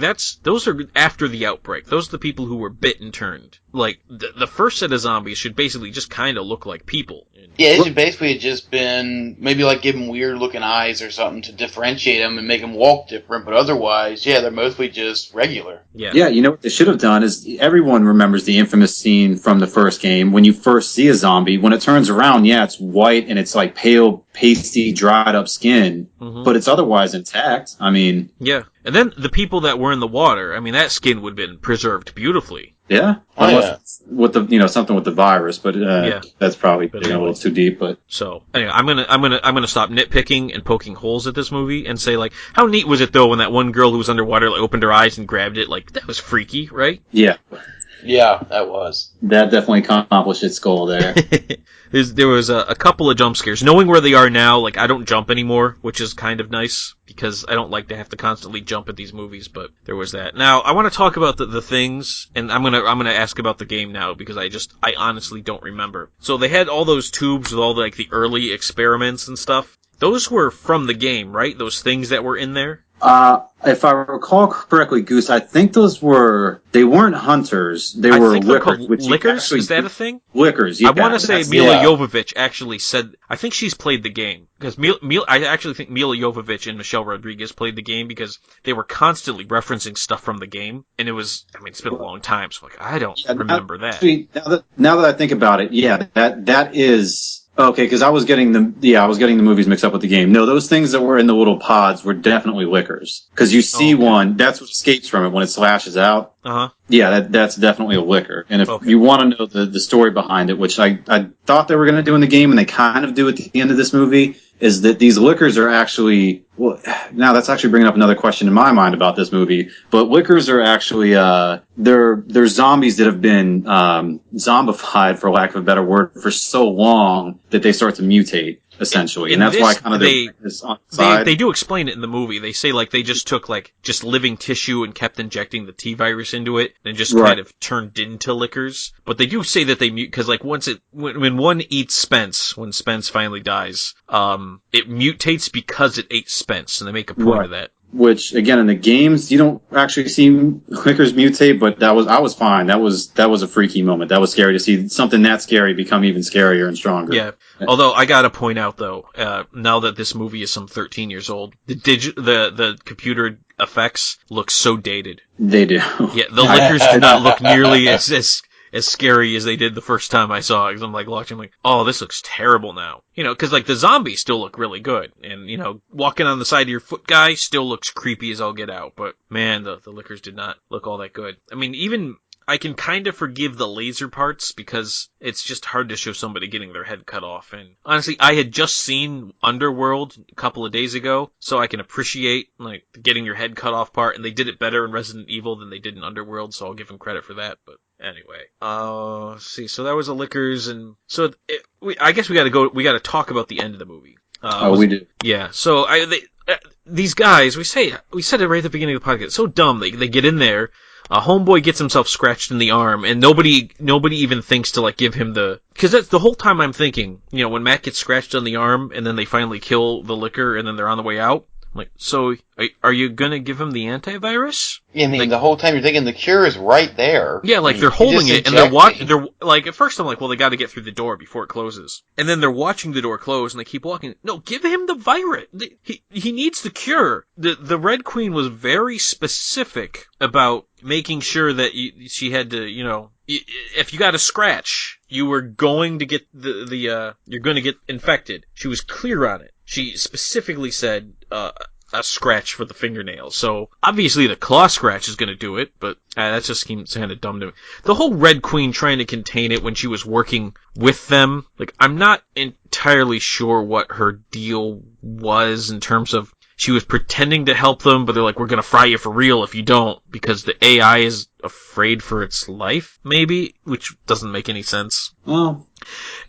those are after the outbreak. Those are the people who were bit and turned. Like the first set of zombies should basically just kind of look like people. Yeah, it should basically have just been maybe like give them weird looking eyes or something to differentiate them and make them walk different. But otherwise, yeah, they're mostly just regular. Yeah. Yeah, you know what they should have done is everyone remembers the infamous scene from the first game when you first see a zombie. When it turns around, yeah, it's white and it's like pale, pasty, dried up skin, but it's otherwise intact. I mean, yeah. And then the people that were in the water, I mean, that skin would have been preserved beautifully. Yeah, Oh, unless with the something with the virus, but that's probably But digging a anyway. little too deep. But So anyway, I'm gonna stop nitpicking and poking holes at this movie and say like, how neat was it though when that one girl who was underwater like opened her eyes and grabbed it? Like that was freaky, right? yeah, Yeah, that was. that definitely accomplished its goal there. There was a couple of jump scares. Knowing where they are now, like I don't jump anymore, which is kind of nice because I don't like to have to constantly jump at these movies. But there was that. Now I want to talk about the things, and I'm gonna ask about the game now because I honestly don't remember. So they had all those tubes with all the, like the early experiments and stuff. Those were from the game, right? Those things that were in there. If I recall correctly, Goose, I think they weren't hunters. They I were think they're lickers. called Which you lickers. actually- Is that a thing? Lickers, yeah. I want to say that's- Milla yeah. Jovovich actually said. I think she's played the game because I actually think Milla Jovovich and Michelle Rodriguez played the game because they were constantly referencing stuff from the game, and it was. I mean, it's been a long time, so like I don't remember that. Actually, now that I think about it, yeah, that is. Okay, because I was getting the movies mixed up with the game. No, those things that were in the little pods were definitely lickers. Because you see one, that's what escapes from it when it slashes out. Uh-huh. Yeah, that's definitely a licker. And if you want to know the story behind it, which I thought they were going to do in the game, and they kind of do at the end of this movie, is that these lickers are actually, well, now that's actually bringing up another question in my mind about this movie, but lickers are actually, they're zombies that have been, zombified, for lack of a better word, for so long that they start to mutate, essentially. And that's why kind of is on the side. They do explain it in the movie. They say like they just took like just living tissue and kept injecting the T virus into it and just kind of turned into lickers. But they do say that they mute because like when one eats Spence, when Spence finally dies, it mutates because it ate Spence, and they make a point of that. Which again in the games you don't actually see lickers mutate, but I was fine. That was a freaky moment. That was scary to see something that scary become even scarier and stronger. Yeah. Although I gotta point out though, now that this movie is some 13 years old, the computer effects look so dated. They do. Yeah, the lickers do not look nearly as scary as they did the first time I saw it. Because I'm like watching, I'm like, oh, this looks terrible now. You know, because like the zombies still look really good, and you know, walking on the side of your foot guy still looks creepy as all get out. But man, the lickers did not look all that good. I mean, even I can kind of forgive the laser parts because it's just hard to show somebody getting their head cut off. And honestly, I had just seen Underworld a couple of days ago, so I can appreciate like the getting your head cut off part, and they did it better in Resident Evil than they did in Underworld, so I'll give them credit for that. But anyway, let's see. So that was the lickers, and so I guess we got to talk about the end of the movie. We do. Yeah. So these guys, we said it right at the beginning of the podcast. So dumb. They get in there. Homeboy gets himself scratched in the arm, and nobody even thinks to like give him because that's the whole time I'm thinking, you know, when Matt gets scratched on the arm, and then they finally kill the licker, and then they're on the way out. I'm like, so are you gonna give him the antivirus? Yeah, I mean, like, the whole time you're thinking the cure is right there. Yeah, like they're holding it, and they're like, at first I'm like, well, they got to get through the door before it closes, and then they're watching the door close, and they keep walking. No, give him the virus. He needs the cure. The Red Queen was very specific about making sure that she had to, you know, if you got a scratch, you were going to get you're going to get infected. She was clear on it. She specifically said a scratch for the fingernail. So obviously the claw scratch is going to do it, but that just seems kind of dumb to me. The whole Red Queen trying to contain it when she was working with them, like I'm not entirely sure what her deal was in terms of she was pretending to help them, but they're like, we're going to fry you for real if you don't, because the AI is afraid for its life, maybe, which doesn't make any sense. Well,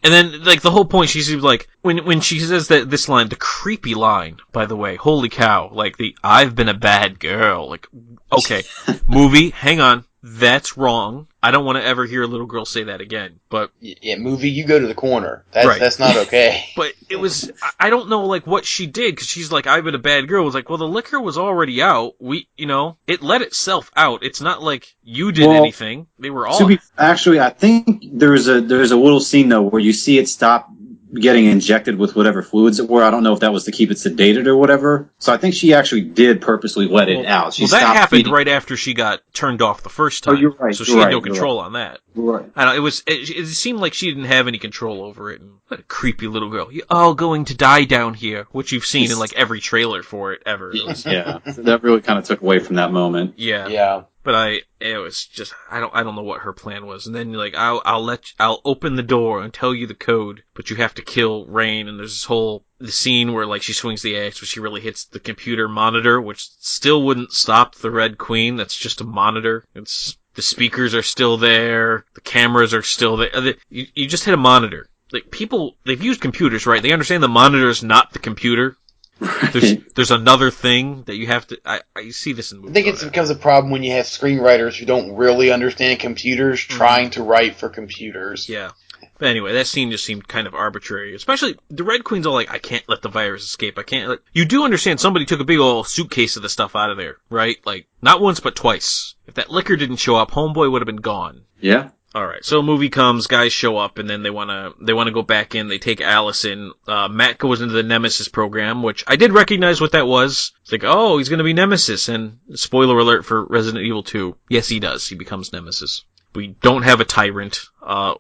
and then, like, the whole point, she's like, when she says this line, the creepy line, by the way, holy cow, like I've been a bad girl, like, okay, movie, hang on, that's wrong. I don't want to ever hear a little girl say that again, but... Yeah, movie, you go to the corner. That's not okay. But it was... I don't know, like, what she did, because she's like, I've been a bad girl. It was like, well, the liquor was already out. It let itself out. It's not like you did anything. They were all... Actually, I think there's a little scene, though, where you see it stop getting injected with whatever fluids it were. I don't know if that was to keep it sedated or whatever. So I think she actually did purposely let it out. That happened right after she got turned off the first time. Oh, you're right. So she had no control on that. Right. I don't know, it seemed like she didn't have any control over it. And what a creepy little girl. You're all going to die down here, which you've seen in like every trailer for it ever. Yeah. That really kind of took away from that moment. Yeah. Yeah. But it was just, I don't know what her plan was. And then like, I'll open the door and tell you the code, but you have to kill Rain. And there's the scene where like she swings the axe, but she really hits the computer monitor, which still wouldn't stop the Red Queen. That's just a monitor. The speakers are still there. The cameras are still there. You just hit a monitor. Like people, they've used computers, right? They understand the monitor is not the computer. Right. There's another thing that you have to. I see this in movies. I think it becomes a problem when you have screenwriters who don't really understand computers trying to write for computers. Yeah. But anyway, that scene just seemed kind of arbitrary. Especially the Red Queen's all like, I can't let the virus escape. I can't. Like, you do understand somebody took a big old suitcase of the stuff out of there, right? Like not once but twice. If that liquor didn't show up, Homeboy would have been gone. Yeah. All right, so a movie comes, guys show up, and then they wanna go back in. They take Alice in. Matt goes into the Nemesis program, which I did recognize what that was. It's like, oh, he's gonna be Nemesis, and spoiler alert for Resident Evil 2. Yes, he does. He becomes Nemesis. We don't have a Tyrant,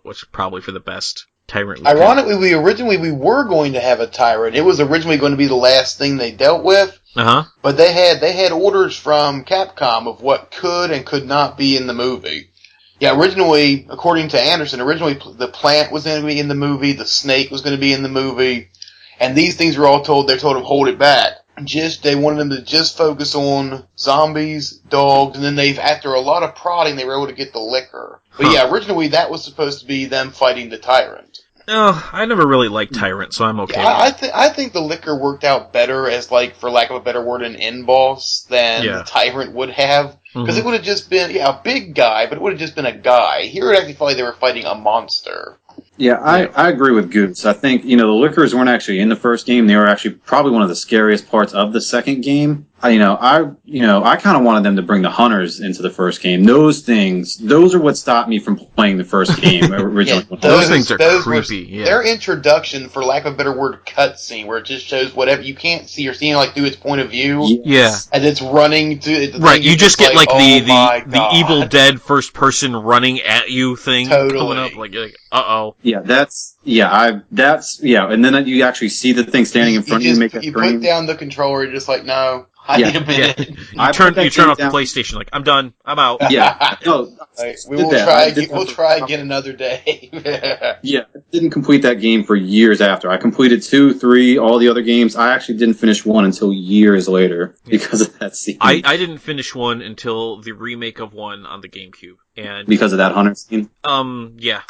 which is probably for the best. Tyrant. Ironically, we were going to have a Tyrant. It was originally going to be the last thing they dealt with. But they had orders from Capcom of what could and could not be in the movie. Yeah, originally, according to Anderson, the plant was going to be in the movie, the snake was going to be in the movie, and these things were all told him hold it back. They wanted them to just focus on zombies, dogs, and then after a lot of prodding, they were able to get the liquor. But yeah, originally that was supposed to be them fighting the Tyrant. Oh, I never really liked Tyrant, so I'm okay. Yeah, I think the liquor worked out better as, like, for lack of a better word, an end boss than the Tyrant would have. Because it would have just been, a big guy, but it would have just been a guy. Here it actually felt like they were fighting a monster. Yeah, I agree with Goose. I think, the liquors weren't actually in the first game. They were actually probably one of the scariest parts of the second game. I kind of wanted them to bring the hunters into the first game. Those are what stopped me from playing the first game originally. Those things are creepy. Their introduction, for lack of a better word, cutscene, where it just shows whatever you can't see or seeing like through its point of view. Yeah, and it's running to right. You just get like the Evil Dead first person running at you thing coming up. Like uh-oh. Yeah, and then you actually see the thing standing in front of you. Make that you put down the controller, you're just like, no. I need a minute. Yeah. You turn off the PlayStation, like, I'm done. I'm out. Yeah. No, we'll try again another day. Yeah, I didn't complete that game for years after. I completed 2, 3, all the other games. I actually didn't finish 1 until years later because of that scene. I didn't finish 1 until the remake of 1 on the GameCube. And because of that hunter scene? Yeah.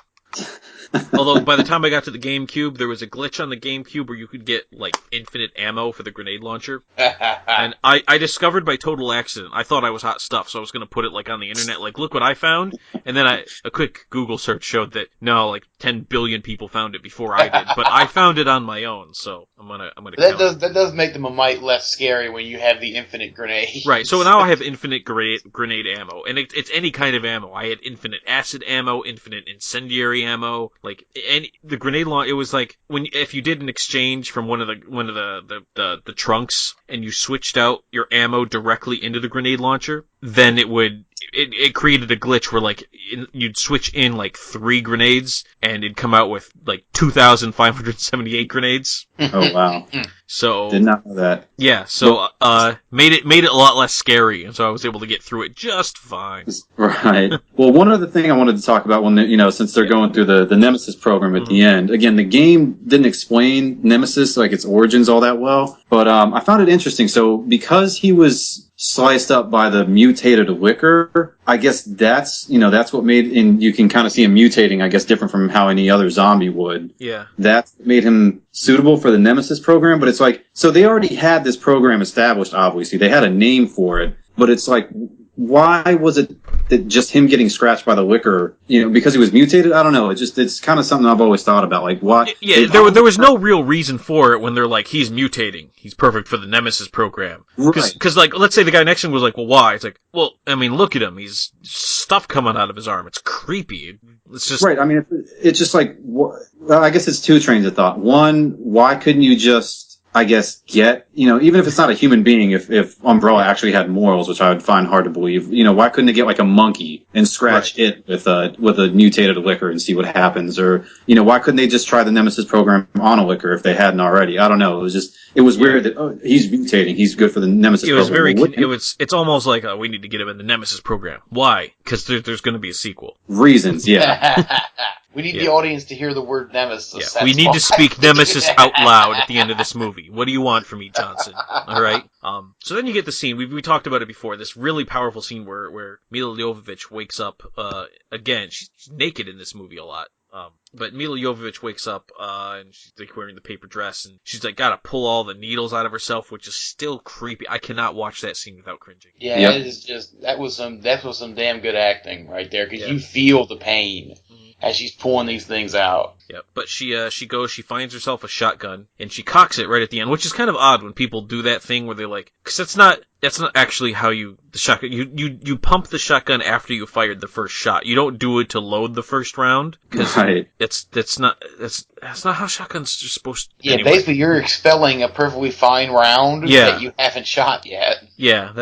Although by the time I got to the GameCube, there was a glitch on the GameCube where you could get like infinite ammo for the grenade launcher. And I discovered by total accident. I thought I was hot stuff, so I was going to put it like on the internet, like, look what I found. And then a quick Google search showed that no, like 10 billion people found it before I did, but I found it on my own. So I'm gonna. That does make them a mite less scary when you have the infinite grenade. Right. So now I have infinite grenade ammo, and it's any kind of ammo. I had infinite acid ammo, infinite incendiary ammo. Like the grenade launch, it was like if you did an exchange from one of the trunks and you switched out your ammo directly into the grenade launcher, then it created a glitch where like you'd switch in like 3 grenades and it'd come out with like 2,578 grenades. Oh wow. So did not know that. Yeah, so made it a lot less scary, and so I was able to get through it just fine. Right. Well, one other thing I wanted to talk about since they're going through the Nemesis program at the end. Again, the game didn't explain Nemesis, like its origins, all that well, but I found it interesting. So because he was sliced up by the mutated liquor, I guess that's what made, and you can kind of see him mutating, I guess, different from how any other zombie would. Yeah. That made him suitable for the Nemesis program, but it's like, so they already had this program established, obviously. They had a name for it, but it's like, why was it that just him getting scratched by the liquor, because he was mutated? I don't know. It's kind of something I've always thought about. Like, why? Yeah, there was no real reason for it when they're like, he's mutating. He's perfect for the Nemesis program. Because, like, let's say the guy next to him was like, well, why? It's like, well, I mean, look at him. He's stuff coming out of his arm. It's creepy. It's just... Right. I mean, it's just like, I guess it's 2 trains of thought. One, why couldn't you just I guess, get, even if it's not a human being, if Umbrella actually had morals, which I would find hard to believe, why couldn't they get like a monkey and scratch it with a mutated liquor and see what happens? Or, why couldn't they just try the Nemesis program on a liquor if they hadn't already? I don't know. It was weird that, he's mutating. He's good for the Nemesis program. It's almost like, we need to get him in the Nemesis program. Why? Because there's going to be a sequel. Reasons, yeah. We need the audience to hear the word Nemesis. Yeah, we need to speak Nemesis out loud at the end of this movie. What do you want from me, Johnson? All right. So then you get the scene. We talked about it before. This really powerful scene where Milla Jovovich wakes up again. She's naked in this movie a lot. But Milla Jovovich wakes up and she's like wearing the paper dress, and she's like gotta pull all the needles out of herself, which is still creepy. I cannot watch that scene without cringing. Yeah, It is just that was some damn good acting right there, because you feel the pain as she's pulling these things out. Yeah, but she finds herself a shotgun, and she cocks it right at the end, which is kind of odd when people do that thing where they're like, because that's not actually how the shotgun, you pump the shotgun after you fired the first shot. You don't do it to load the first round, because that's not how shotguns are supposed to. Yeah, anyway. Basically you're expelling a perfectly fine round that you haven't shot yet. Yeah,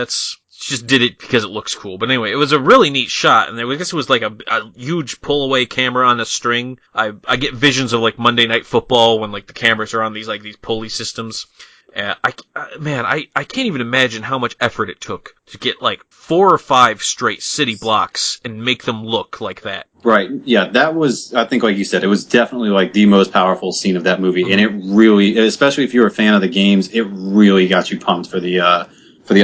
she just did it because it looks cool. But anyway, it was a really neat shot, and I guess it was like a huge pull-away camera on a string. I get visions of like Monday Night Football when like the cameras are on these pulley systems. I can't even imagine how much effort it took to get like 4 or 5 straight city blocks and make them look like that. Right. Yeah, that was, I think, like you said, it was definitely like the most powerful scene of that movie, and it really, especially if you're a fan of the games, it really got you pumped for the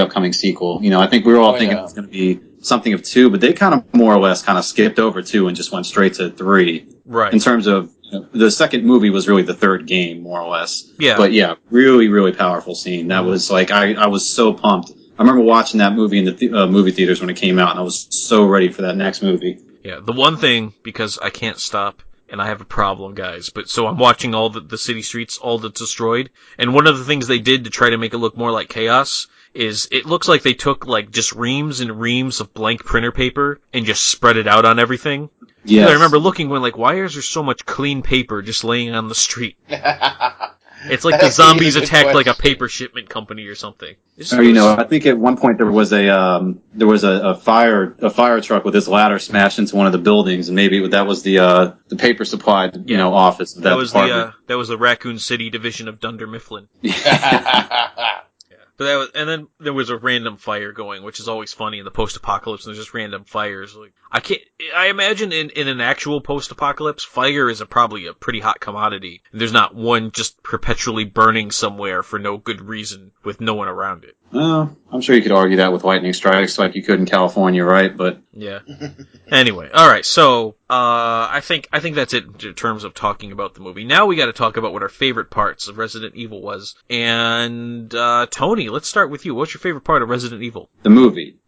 upcoming sequel. I think we were all thinking it was going to be something of 2, but they kind of more or less kind of skipped over 2 and just went straight to 3. Right. In terms of the second movie was really the third game, more or less. Yeah. But yeah, really, really powerful scene. That was like, I was so pumped. I remember watching that movie in the movie theaters when it came out, and I was so ready for that next movie. Yeah. The one thing, because I can't stop, and I have a problem, guys, but so I'm watching all the city streets, all that's destroyed, and one of the things they did to try to make it look more like chaos is it looks like they took like just reams and reams of blank printer paper and just spread it out on everything. Yeah, I remember looking when like, why is there so much clean paper just laying on the street? It's like the zombies attacked like a paper shipment company or something. Or, I think at one point there was a fire truck with this ladder smashed into one of the buildings, and maybe that was the paper supply office of that department. That was the Raccoon City division of Dunder Mifflin. But then there was a random fire going, which is always funny in the post-apocalypse. And there's just random fires. Like I imagine in an actual post-apocalypse, fire is probably a pretty hot commodity. And there's not one just perpetually burning somewhere for no good reason with no one around it. Well, I'm sure you could argue that with lightning strikes like you could in California, right? But yeah. Anyway, all right. So I think that's it in terms of talking about the movie. Now we got to talk about what our favorite parts of Resident Evil was. And Tony, let's start with you. What's your favorite part of Resident Evil? The movie.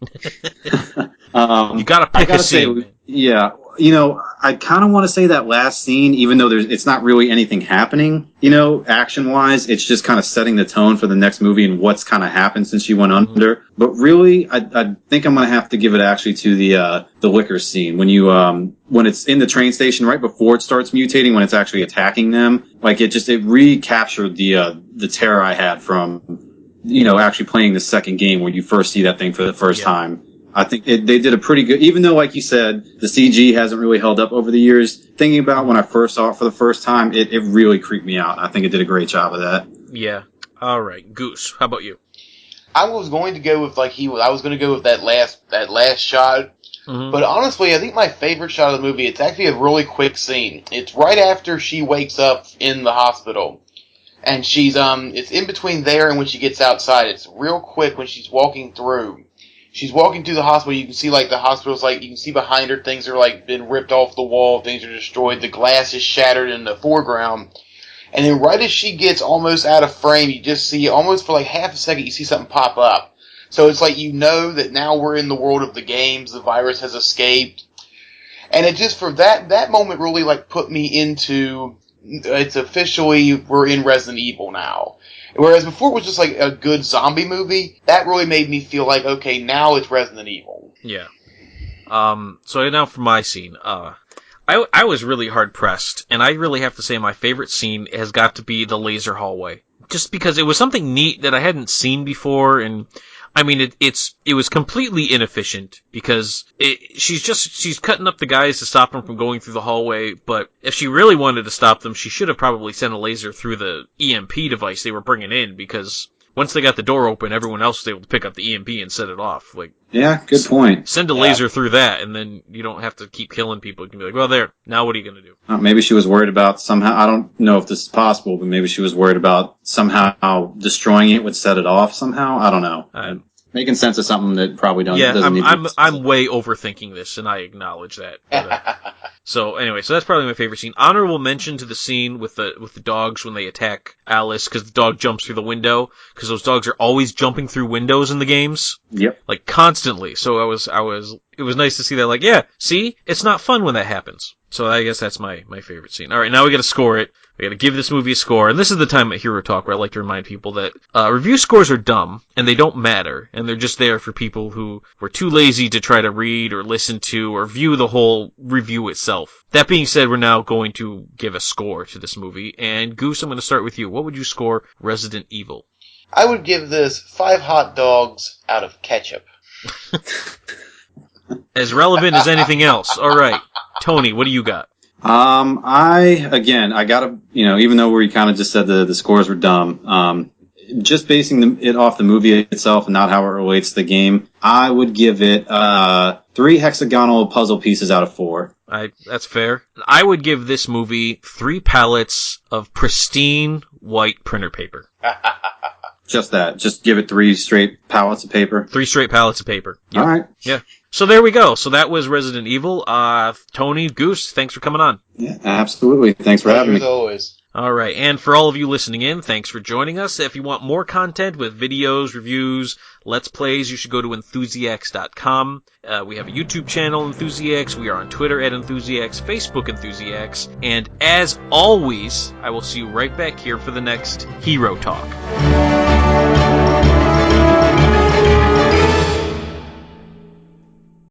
You got to pick a scene. Yeah. I kind of want to say that last scene, even though it's not really anything happening, action-wise. It's just kind of setting the tone for the next movie and what's kind of happened since she went under. But really, I think I'm going to have to give it actually to the liquor scene. When it's in the train station right before it starts mutating, when it's actually attacking them. Like, it recaptured the terror I had from, actually playing the second game when you first see that thing for the first time. I think they did a pretty good, even though, like you said, the CG hasn't really held up over the years. Thinking about when I first saw it for the first time, it really creeped me out. I think it did a great job of that. Yeah. All right. Goose, how about you? I was going to go with that last shot. Mm-hmm. But honestly, I think my favorite shot of the movie, it's actually a really quick scene. It's right after she wakes up in the hospital. And she's, it's in between there and when she gets outside. It's real quick when she's walking through. She's walking through the hospital. You can see, like, the hospital's, like, you can see behind her things are, like, been ripped off the wall. Things are destroyed. The glass is shattered in the foreground. And then right as she gets almost out of frame, you just see, almost for, like, half a second, you see something pop up. So it's like you know that now we're in the world of the games. The virus has escaped. And it just, for that moment really, like, put me into, it's officially, we're in Resident Evil now. Whereas before it was just like a good zombie movie, that really made me feel like, okay, now it's Resident Evil. Yeah. So now for my scene. I was really hard pressed, and I really have to say my favorite scene has got to be the laser hallway. Just because it was something neat that I hadn't seen before, and I mean it was completely inefficient because she's cutting up the guys to stop them from going through the hallway, but if she really wanted to stop them, she should have probably sent a laser through the EMP device they were bringing in, because once they got the door open, everyone else was able to pick up the EMP and set it off. Like, yeah, good point. Send a laser through that, and then you don't have to keep killing people. You can be like, well, there, now what are you going to do? Maybe she was worried about somehow, I don't know if this is possible, but maybe she was worried about somehow destroying it would set it off somehow. I don't know. Making sense of something that probably doesn't need to be. I'm way overthinking this, and I acknowledge that. But, so anyway, so that's probably my favorite scene. Honorable mention to the scene with the dogs when they attack Alice, because the dog jumps through the window, because those dogs are always jumping through windows in the games. Yep. Like constantly. So it was nice to see that, like, yeah, see? It's not fun when that happens. So I guess that's my favorite scene. Alright, now we gotta score it. We gotta give this movie a score. And this is the time at Hero Talk where I like to remind people that review scores are dumb, and they don't matter, and they're just there for people who were too lazy to try to read or listen to or view the whole review itself. That being said, we're now going to give a score to this movie. And Goose, I'm going to start with you. What would you score Resident Evil? I would give this 5 hot dogs out of ketchup. As relevant as anything else. All right. Tony, what do you got? I gotta, even though we kind of just said the scores were dumb, just basing it off the movie itself and not how it relates to the game, I would give it 3 hexagonal puzzle pieces out of 4. That's fair. I would give this movie 3 pallets of pristine white printer paper. Just that. Just give it 3 straight pallets of paper. 3 straight pallets of paper. Yep. All right. Yeah. So there we go. So that was Resident Evil. Tony, Goose, thanks for coming on. Yeah, absolutely. Thanks for having me. As always. All right. And for all of you listening in, thanks for joining us. If you want more content with videos, reviews, Let's Plays, you should go to Enthusiacs.com. We have a YouTube channel, Enthusiacs. We are on Twitter at Enthusiacs, Facebook Enthusiacs. And as always, I will see you right back here for the next Hero Talk.